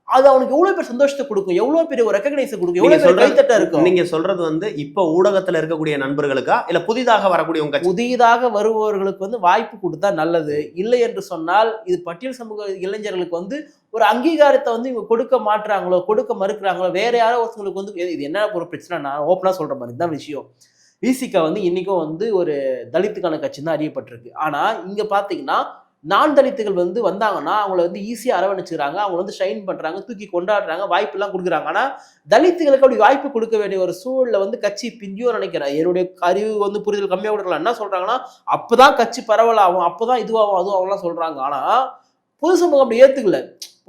அது அவனுக்கு எவ்வளவு பேர் சந்தோஷத்தை கொடுக்கும், எவ்வளவு பெரிய ஒரு ரெகக்னைஸ் கொடுக்கும், எவ்வளவு பேர் கைத்தட்ட இருக்கும். நீங்க சொல்றது வந்து இப்ப ஊடகத்துல இருக்கக்கூடிய நண்பர்களுக்கா இல்ல புதிதாக வரக்கூடிய உங்க புதிதாக வருபவர்களுக்கு வந்து வாய்ப்பு கொடுத்தா நல்லது. இல்லை என்று சொன்னால் இது பட்டியல் சமூக இளைஞர்களுக்கு வந்து ஒரு அங்கீகாரத்தை வந்து இவங்க கொடுக்க மாட்டுறாங்களோ, கொடுக்க மறுக்கிறாங்களோ, வேற யாரோ ஒருத்தவங்களுக்கு வந்து இது என்ன ஒரு பிரச்சனை. நான் ஓப்பனா சொல்ற மாதிரி இதுதான் விஷயம். விசிகா வந்து இன்னைக்கும் வந்து ஒரு தலித்துக்கான கட்சி தான் அறியப்பட்டிருக்கு. ஆனா இங்க பாத்தீங்கன்னா நான் தலித்துகள் வந்து வந்தாங்கன்னா அவங்கள வந்து ஈஸியா அரவணைச்சுக்கிறாங்க, அவங்க வந்து ஷைன் பண்றாங்க, தூக்கி கொண்டாடுறாங்க, வாய்ப்பு எல்லாம் கொடுக்குறாங்க. ஆனா தலித்துகளுக்கு அப்படி வாய்ப்பு கொடுக்க வேண்டிய ஒரு சூழல்ல வந்து கட்சி பிஞ்சியோ நினைக்கிறேன். என்னுடைய அறிவு வந்து புரிதல் கம்மியா கொடுக்கலாம். என்ன சொல்றாங்கன்னா அப்பதான் கட்சி பரவலாகும், அப்பதான் இதுவாகும் அதுவும் அவங்களாம் சொல்றாங்க. ஆனா பொது சமூகம் அப்படி ஏத்துக்கல.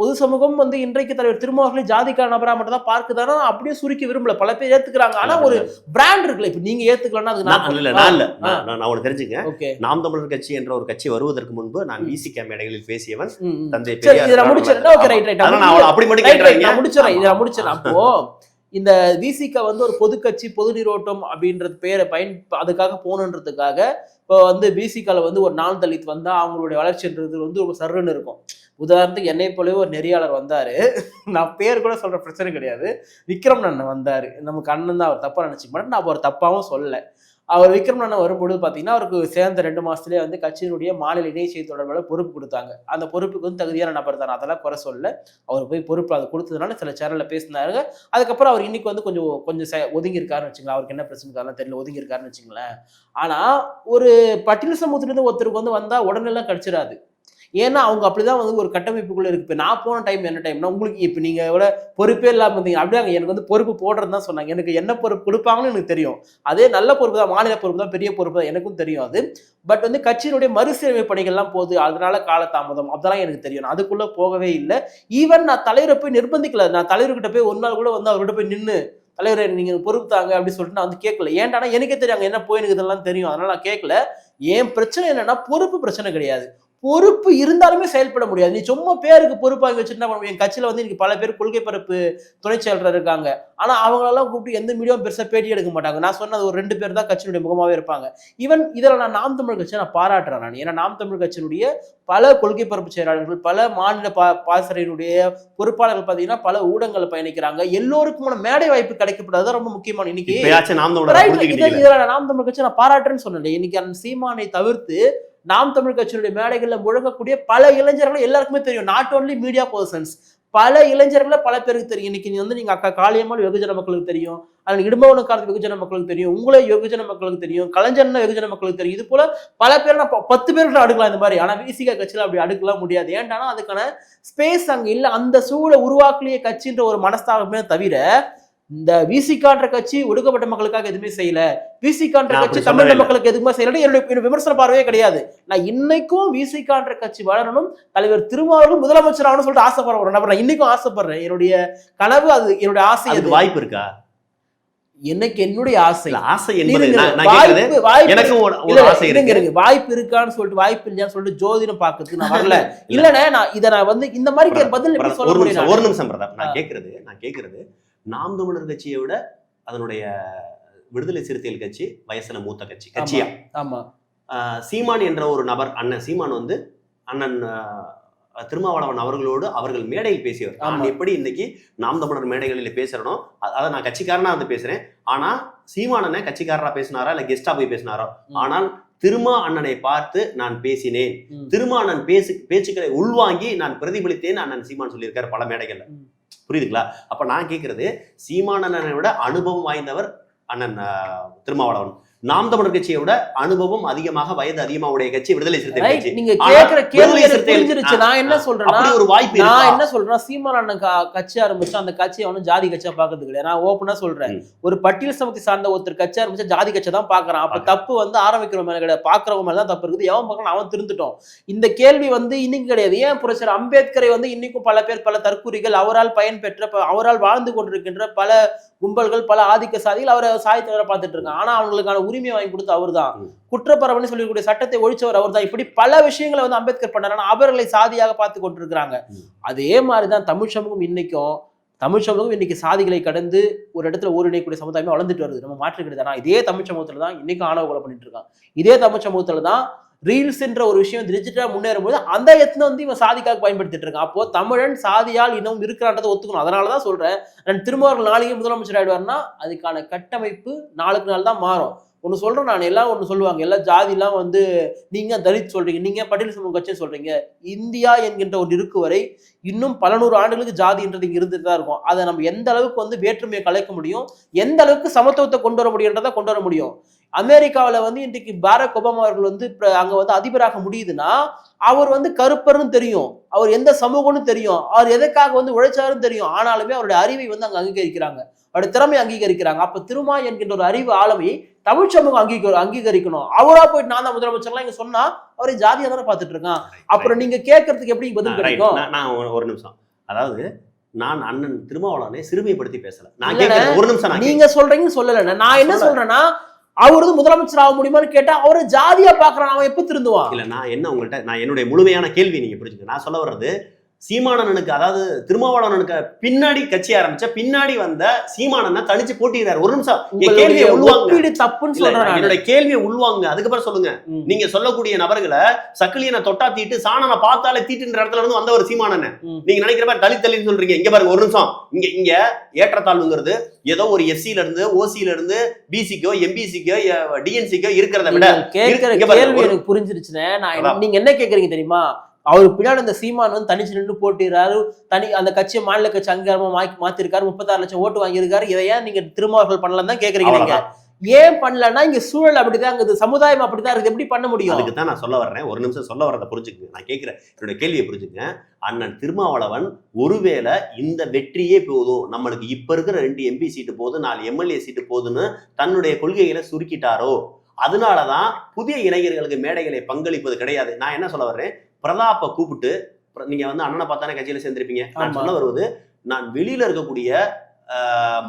பொது சமூகம் வந்து இன்றைக்கு தலைவர் திருமாவளவனை ஜாதிக்கான நபரா மட்டும் தான் பார்க்குதானா அப்படியே சுருக்கி விரும்பல. பல பேர் ஏத்துக்கிறாங்க. ஆனா ஒரு பிராண்ட் இருக்குல்ல, இப்ப நீங்க ஏத்துக்கலன்னா அது நான் ஒண்ணு தெரிஞ்சுக்க. நாம் தமிழர் கட்சி என்ற ஒரு கட்சி வருவதற்கு முன்பு நான் விசிகா மேடைகளில் பேசியவன் தந்தை பெரியார் முடிச்சிடறேன். அப்போ இந்த விசிகா வந்து ஒரு பொது கட்சி பொது நீரோட்டம் அப்படின்றது பேரை அதுக்காக போகணுன்றதுக்காக இப்போ வந்து விசிகால வந்து ஒரு நான் தலித் வந்தா அவங்களுடைய வளர்ச்சின்றது வந்து ரொம்ப சர்ன்னு இருக்கும். உதாரணத்துக்கு என்னை போலவே ஒரு நெறியாளர் வந்தாரு, நான் பேர் கூட சொல்ற பிரச்சனை கிடையாது, விக்ரம் அண்ணன் வந்தாரு. நமக்கு அண்ணன் தான், அவர் தப்பா நினைச்சுக்க மாட்டேன், நான் அவர் தப்பாவும் சொல்லல. அவர் விக்ரம் அண்ணன் வரும்போது பார்த்தீங்கன்னா அவருக்கு சேர்ந்த 2 மாசத்துலேயே வந்து கட்சியினுடைய மாநில இணை செய்தி தொடர்பாளர் பொறுப்பு கொடுத்தாங்க. அந்த பொறுப்புக்கு வந்து தகுதியான நபர் தான், அதெல்லாம் குறை சொல்ல. அவர் போய் பொறுப்பு அதை கொடுத்ததுனால சில சேனலில் பேசினாரு. அதுக்கப்புறம் அவர் இன்னைக்கு வந்து கொஞ்சம் ஒதுங்கியிருக்காருன்னு வச்சுங்களேன். அவருக்கு என்ன பிரச்சனை தெரியல, ஒதுங்கியிருக்காருன்னு வச்சுங்களேன். ஆனா ஒரு பட்டியல் சமூகத்திலிருந்து ஒருத்தருக்கு வந்து வந்தா உடனெல்லாம் கிடைச்சிடாது. ஏன்னா அவங்க அப்படிதான் வந்து ஒரு கட்டமைப்புக்குள்ள இருக்கு. இப்போ நான் போன டைம் என்ன டைம்னா உங்களுக்கு இப்போ நீங்க எவ்வளோ பொறுப்பே இல்லாமல் இருந்தீங்க அப்படியே எனக்கு வந்து பொறுப்பு போடுறது தான் சொன்னாங்க. எனக்கு என்ன பொறுப்பு கொடுப்பாங்கன்னு எனக்கு தெரியும். அதே நல்ல பொறுப்பு தான், மாநில பொறுப்பு தான், பெரிய பொறுப்பு தான், எனக்கும் தெரியும் அது. பட் வந்து கட்சியினுடைய மறுசீரமை பணிகள்லாம் போகுது, அதனால காலதாமதம் அதெல்லாம் எனக்கு தெரியும். நான் அதுக்குள்ள போகவே இல்லை. ஈவன் நான் தலைவரை போய் நிர்பந்திக்கல. நான் தலைவர்கிட்ட போய் ஒரு நாள் கூட வந்து அவர்கிட்ட போய் நின்று தலைவரை நீங்க பொறுப்பு தாங்க அப்படின்னு சொல்லிட்டு நான் வந்து கேட்கல. ஏன்டானா எனக்கே தெரியும் என்ன போய் எனக்கு இதெல்லாம் தெரியும், அதனால நான் கேட்கல. ஏன் பிரச்சனை என்னன்னா பொறுப்பு பிரச்சனை கிடையாது, பொறுப்பு இருந்தாலுமே செயல்பட முடியாது. நீ சும்மா பேருக்கு பொறுப்பாக வச்சுட்டு என் கட்சியில வந்து இன்னைக்கு பல பேர் கொள்கை பரப்பு துணை செயலர் இருக்காங்க. ஆனா அவங்களெல்லாம் கூப்பிட்டு எந்த மீடியாவும் பெருசா பேட்டி எடுக்க மாட்டாங்க. நான் சொன்னது ஒரு 2 பேர் தான் கட்சியினுடைய முகமாவே இருப்பாங்க. ஈவன் இதுல நான் நாம் தமிழ் கட்சியை நான் பாராட்டுறேன் நான். ஏன்னா நாம் தமிழ் கட்சியினுடைய பல கொள்கை பரப்பு செயலாளர்கள், பல மாநில பாசறையினுடைய பொறுப்பாளர்கள் பார்த்தீங்கன்னா பல ஊடகங்கள் பயணிக்கிறாங்க. எல்லோருக்குமான மேடை வாய்ப்பு கிடைக்கப்படாது ரொம்ப முக்கியமான. இன்னைக்கு இதுல நாம் தமிழ் கட்சி நான் பாராட்டுறேன்னு சொன்னேன். இன்னைக்கு அந்த சீமானை தவிர்த்து நாம் தமிழ் கட்சியினுடைய மேடைகள்ல முழங்கக்கூடிய பல இளைஞர்கள் எல்லாருக்குமே தெரியும். நாட் ஓன்லி மீடியா பர்சன்ஸ், பல இளைஞர்களை பல பேருக்கு தெரியும். இன்னைக்கு வந்து நீங்க அக்கா காளியம்மாள் வெகுஜன மக்களுக்கு தெரியும், அதன் இடும்பவன காலத்து வெகுஜன மக்களுக்கு தெரியும், உங்களே வெகுஜன மக்களுக்கு தெரியும், கலைஞர்னா வெகுஜன மக்களுக்கு தெரியும். இது போல பல பேர் நான் 10 பேருக்கு அடுக்கலாம் இந்த மாதிரி. ஆனா விசிகா கட்சியில அப்படி அடுக்கலாம் முடியாது. ஏன்டானா அதுக்கான ஸ்பேஸ் அங்க இல்ல. அந்த சூழலை உருவாக்கலையே கட்சின்ற ஒரு மனஸ்தாபமே தவிர இந்த விசிகான்ற கட்சி ஒடுக்கப்பட்ட மக்களுக்காக எதுவுமே செய்யல, விசிகான்ற கட்சி தமிழக மக்களுக்கு எதுவுமே செய்யல என்னுடைய விமர்சன பார்வையே கிடையாது. நான் இன்னைக்கும் விசிகான்ற கட்சி வளரணும், தலைவர் திருமாவளவன் முதலமைச்சர் ஆகணும்னு சொல்லிட்டு ஆசைப்படுற ஒரு நபர் நான் இன்னைக்கும் ஆசைப்படுறேன். என்னுடைய கனவு அது, என்னுடைய ஆசை. அது வாய்ப்பு இருக்கா? எனக்கு என்னுடைய ஆசை வாய்ப்பு இருக்கான்னு சொல்லிட்டு வாய்ப்பு இல்லையான்னு சொல்லிட்டு ஜோதிடம் பார்க்கறதுக்கு நான் வரல. இல்லனே நான் இதை நான் வந்து இந்த மாதிரி பதில் எப்படி சொல்ல முடியும்? ஒரு நிமிஷம் பிரதாப், நான் கேட்கறது நாம் தமிழர் கட்சியை விட அதனுடைய விடுதலை சிறுத்தைகள் கட்சி வயசுல மூத்த கட்சியா? ஆமா. சீமான் என்ற ஒரு நபர், அண்ணன் சீமான் வந்து அண்ணன் திருமாவளவன் அவர்களோடு அவர்கள் மேடையில் பேசியவர். நான் எப்படி இன்னைக்கு நாம் தமிழர் மேடைகளில் பேசுறனோ அதை நான் கட்சிக்காரனா வந்து பேசுறேன். ஆனா சீமானனை கட்சிக்காரரா பேசினாரா இல்ல கெஸ்டா போய் பேசினாரோ, ஆனால் திருமா அண்ணனை பார்த்து நான் பேசினேன், திருமா அண்ணன் பேச்சுக்களை உள்வாங்கி நான் பிரதிபலித்தேன் அண்ணன் சீமான் சொல்லியிருக்காரு பல மேடைகள்ல. புரியுதுங்களா? அப்ப நான் கேட்கறது, சீமானண்ணனை விட அனுபவம் வாய்ந்தவர் அண்ணன் திருமாவளவன். நாம் தமிழர் கட்சியை விட அனுபவம் அதிகமாக, வயது அதிகமாக உடைய கட்சி விடுதலை சிறுத்தைகள் கட்சி. நீங்க கேக்குற கேள்வி புரிஞ்சிருச்சு. நான் என்ன சொல்றேன்னா, ஒரு வாய்ப்பு நான் என்ன சொல்றேன், சீமான் அண்ணன் கட்சி ஆரம்பிச்சா அந்த கட்சியை அவனும் ஜாதி கட்சியா பாக்குறது கிடையாது. நான் ஓப்பனா சொல்றேன், ஒரு பட்டியல் சமூகத்தை சார்ந்த ஒருத்தர் கட்சி ஆரம்பிச்சா ஜாதி கட்சி தான் பாக்குறான். அப்ப தப்பு வந்து ஆரம்பிக்கிற மேல கிடையாது, பாக்குறவங்க மேலதான் தப்பு இருக்குது. எவன் பார்க்கலாம் அவன் திருந்துட்டோம். இந்த கேள்வி வந்து இன்னைக்கு கிடையாது. ஏன் புரட்சியாளர் அம்பேத்கரை வந்து இன்னைக்கும் பல பேர், பல தற்கூரிகள், அவரால் பயன்பெற்ற, அவரால் வாழ்ந்து கொண்டிருக்கின்ற பல கும்பல்கள், பல ஆதிக்க சாதிகள் அவரை சாதித்தவரை பார்த்துட்டு இருக்காங்க. ஆனா அவங்களுக்கான உரிமையை வாங்கி கொடுத்து அவர் தான். குற்றப்பரவன்னு சொல்லக்கூடிய சட்டத்தை ஒழிச்சவர் அவர் தான். இப்படி பல விஷயங்களை வந்து அம்பேத்கர் பண்ணாரு. அவர்களை சாதியாக பார்த்து கொண்டிருக்கிறாங்க. அதே மாதிரிதான் தமிழ் சமூகம் இன்னைக்கும், தமிழ் சமூகம் இன்னைக்கு சாதிகளை கடந்து ஒரு இடத்துல ஒருங்கிணைக்கூடிய சமுதாயமே வளர்ந்துட்டு வருது. நம்ம மாற்று கிடையாது. இதே தமிழ் சமூகத்துல தான் இன்னைக்கும் ஆணவ கொலை பண்ணிட்டு இருக்கான். இதே தமிழ் சமூகத்துல தான் ரீல்ஸ் என்ற ஒரு விஷயம் டிஜிட்டலா முன்னேறும் போது அந்த எத்தனை வந்து இவன் சாதிக்காக பயன்படுத்திட்டு இருக்கான். அப்போ தமிழன் சாதியால் இன்னும் இருக்கிறான்றதை ஒத்துக்கணும். அதனாலதான் சொல்றேன், நான் திருமாவளவன் நாளைக்கு முதலமைச்சர் ஆயிடுவாருன்னா அதுக்கான கட்டமைப்பு நாளுக்கு நாள் தான் மாறும். ஒன்று சொல்றேன், நான் எல்லாம் ஒன்று சொல்லுவாங்க, எல்லா ஜாதிலாம் வந்து நீங்க தலித் சொல்றீங்க, நீங்க பட்டியல் சமூக கட்சின்னு சொல்றீங்க. இந்தியா என்கின்ற ஒரு இருக்கு வரை இன்னும் பல நூறு ஆண்டுகளுக்கு ஜாதின்றது இங்க இருந்துட்டு தான் இருக்கும். அதை நம்ம எந்த அளவுக்கு வந்து வேற்றுமையை கலைக்க முடியும், எந்த அளவுக்கு சமத்துவத்தை கொண்டு வர முடியுன்றதை கொண்டு வர முடியும். அமெரிக்காவில் வந்து இன்றைக்கு பாரக் ஒபாமா அவர்கள் வந்து அங்க வந்து அதிபராக முடியுதுன்னா அவர் வந்து கருப்பர்னு தெரியும், அவர் எந்த சமூகம்னு தெரியும், அவர் எதற்காக வந்து உழைச்சாருன்னு தெரியும். ஆனாலுமே அவருடைய அறிவை வந்து அங்க அங்கீகரிக்கிறாங்க, அவருடைய திறமையை அங்கீகரிக்கிறாங்க. அப்ப திருமா என்கின்ற ஒரு அறிவு ஆளுமையை தமிழ் சமூகம் அங்கீகரிக்கணும். அவரா போயிட்டு நான் தான் முதலமைச்சர்லாம் இங்க சொன்னா அவரை ஜாதியா தானே பார்த்துட்டு இருக்கான். அப்புறம் நீங்க கேட்கறதுக்கு எப்படி பதில் கிடைக்கும்? நான் ஒரு நிமிஷம், அதாவது நான் அண்ணன் திருமாவளவனை சிறுமைப்படுத்தி பேசல. நான் கேட்கிறேன் ஒரு நிமிஷம், நீங்க சொல்றீங்கன்னு சொல்லல. நான் என்ன சொல்றேன்னா, அவரு முதலமைச்சர் ஆக முடியுமான்னு கேட்டா அவரை ஜாதியா பாக்குறான், அவன் எப்ப திருந்துவான்? இல்ல, நான் என்ன உங்கள்கிட்ட, நான் என்னுடைய முழுமையான கேள்வி நீங்க புரிஞ்சுக்க. நான் சொல்ல வர்றது, சீமானனுக்கு, அதாவது திருமாவளவனுக்கு பின்னாடி கட்சி ஆரம்பிச்ச பின்னாடி வந்த சீமானனை தனிச்சு போட்டிக்கிறார். ஒரு நிமிஷம், கேள்வியை உள்வாங்க. தப்புன்னு சொல்றேன், என்னோட கேள்வியை உள்வாங்க, அதுக்கப்புறம் சொல்லுங்க. நீங்க சொல்லக்கூடிய நபர்களை சக்கிலியனை தொட்டா தீட்டு, சாணனை பார்த்தாலே தீட்டுன்ற இடத்துல இருந்து வந்த ஒரு சீமானன். நீங்க நினைக்கிற மாதிரி தலித் தலின்னு சொல்றீங்க. இங்க பாருங்க ஒரு நிமிஷம், இங்க ஏற்றத்தாழ்வுங்கிறது ஏதோ ஒரு எஸ்சில இருந்து, ஓசில இருந்து, பிசிக்கோ, எம்பிசிக்கோ, டிஎன்சிக்கோ இருக்கிறத விட கேள்வி எனக்கு புரிஞ்சிருச்சுன்னு. நான் நீங்க என்ன கேக்குறீங்க தெரியுமா? அவரு பின்னாடி அந்த சீமான் வந்து தனிச்சு நின்று போட்டிடுறாரு, அந்த கட்சியை மாநில கட்சி அங்கீகாரமா மாத்திருக்காரு, 36 லட்சம் ஓட்டு வாங்கியிருக்காரு. இதை ஏன் நீங்க திருமாவர்கள் பண்ணலாம் தான் கேக்குறீங்க. நீங்க ஏன் பண்ணலன்னா இங்க சூழல் அப்படிதான், சமுதாயம் அப்படிதான் இருக்கு, எப்படி பண்ண முடியும்? அதுக்கு தான் நான் சொல்ல வர்றேன். ஒரு நிமிஷம் சொல்ல வர்றதை புரிஞ்சுக்குங்க. நான் கேட்கிறேன், என்னோட கேள்வியை புரிஞ்சுங்க. அண்ணன் திருமாவளவன் ஒருவேளை இந்த வெற்றியே போதும், நம்மளுக்கு இப்ப இருக்கிற 2 எம்பி சீட்டு போதும், 4 எம்எல்ஏ சீட்டு போதுன்னு தன்னுடைய கொள்கைகளை சுருக்கிட்டாரோ, அதனாலதான் புதிய இளைஞர்களுக்கு மேடைகளை பங்களிப்பது கிடையாது. நான் என்ன சொல்ல வர்றேன், பிரதாப்பை கூப்பிட்டு, நீங்க வந்து அண்ணனை பார்த்தானே கட்சியில சேர்ந்திருப்பீங்க. நான் சொல்ல வருவது, நான் வெளியில இருக்கக்கூடிய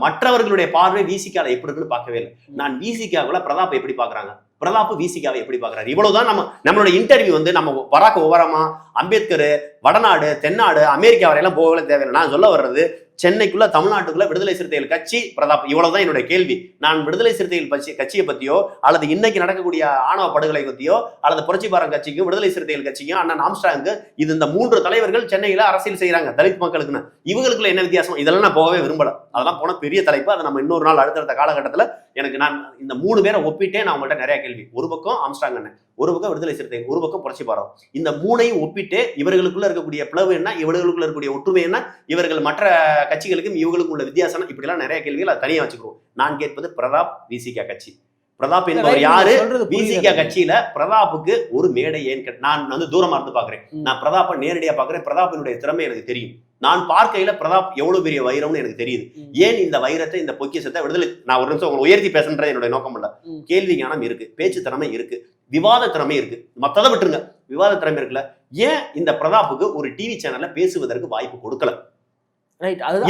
மற்றவர்களுடைய பார்வை விசிகால எப்படி இருக்குன்னு பார்க்கவே இல்லை. நான் விசிகாவுல பிரதாப்பை எப்படி பாக்குறாங்க, பிரதாப் விசிகாவை எப்படி பாக்குறாரு, இவ்வளவுதான். நம்மளோட இன்டர்வியூ வந்து நம்ம பராக் ஒபாமா, அம்பேத்கர், வடநாடு, தென்னாடு, அமெரிக்கா வரையெல்லாம் போகவே தேவையில்லை. நான் சொல்ல வர்றது, சென்னைக்குள்ள, தமிழ்நாட்டுக்குள்ள விடுதலை சிறுத்தைகள் கட்சி பிரதாப், இவ்வளவுதான் என்னுடைய கேள்வி. நான் விடுதலை சிறுத்தைகள் கட்சியை பத்தியோ, அல்லது இன்னைக்கு நடக்கக்கூடிய ஆணவ படுகொலை பத்தியோ, அல்லது புரட்சி பாரத் கட்சிக்கும் விடுதலை சிறுத்தைகள் கட்சிக்கும் அண்ணன் ஆம்ஸ்ட்ராங்கு, இது இந்த 3 தலைவர்கள் சென்னையில அரசியல் செய்யறாங்க தலித் மக்களுக்குன்னு, இவங்களுக்குள்ள என்ன வித்தியாசம்? இதெல்லாம் நான் போகவே விரும்பல. அதெல்லாம் போன பெரிய தலைப்பு, அதை நம்ம இன்னொரு நாள் அடுத்தடுத்த காலகட்டத்தில். எனக்கு நான் இந்த 3 பேரை ஒப்பிட்டே நான் உங்கள்கிட்ட நிறைய கேள்வி. ஒரு பக்கம் ஆம்ஸ்ட்ராங் அண்ணன், ஒரு பக்கம் விடுதலை சிறுத்தைகள், ஒரு பக்கம் புரட்சி பாரத். இந்த 3ஐயும் ஒப்பிட்டு இவர்களுக்குள்ள இருக்கக்கூடிய பிளவு என்ன, இவர்களுக்குள்ள இருக்கக்கூடிய ஒற்றுமை என்ன, இவர்கள் மற்ற கட்சிகளுக்கும் இவங்களுக்கும் உள்ள வித்தியாசம், இப்படி எல்லாம் நிறைய கேள்விகள் அதை தனியா வச்சுக்கிறோம். நான் கேட்பது பிரதாப் விசிகா கட்சி. பிரதாப் என்பவர் யாரு? விசிகா கட்சியில பிரதாப்புக்கு ஒரு மேடை ஏன்? நான் வந்து தூரமா இருந்து பாக்குறேன், நான் பிரதாப்பை நேரடியா பாக்குறேன். பிரதாப்பினுடைய திறமை எனக்கு தெரியும். நான் பார்க்கையில பிரதாப் எவ்வளவு பெரிய வைரம்னு எனக்கு தெரியுது. ஏன் இந்த வைரத்தை, இந்த பொக்கிஷத்தை விடுதலை, நான் ஒரு நிமிஷம் உங்களை உயர்த்தி பேசுறது என்னுடைய நோக்கம் இல்ல. கேள்வி ஞானம் இருக்கு, பேச்சு திறமை இருக்கு, விவாத திறமை இருக்கு, மத்ததை விட்டுருங்க, விவாத திறமை இருக்குல்ல. ஏன் இந்த பிரதாப்புக்கு ஒரு டிவி சேனல்ல பேசுவதற்கு வாய்ப்பு கொடுக்கல?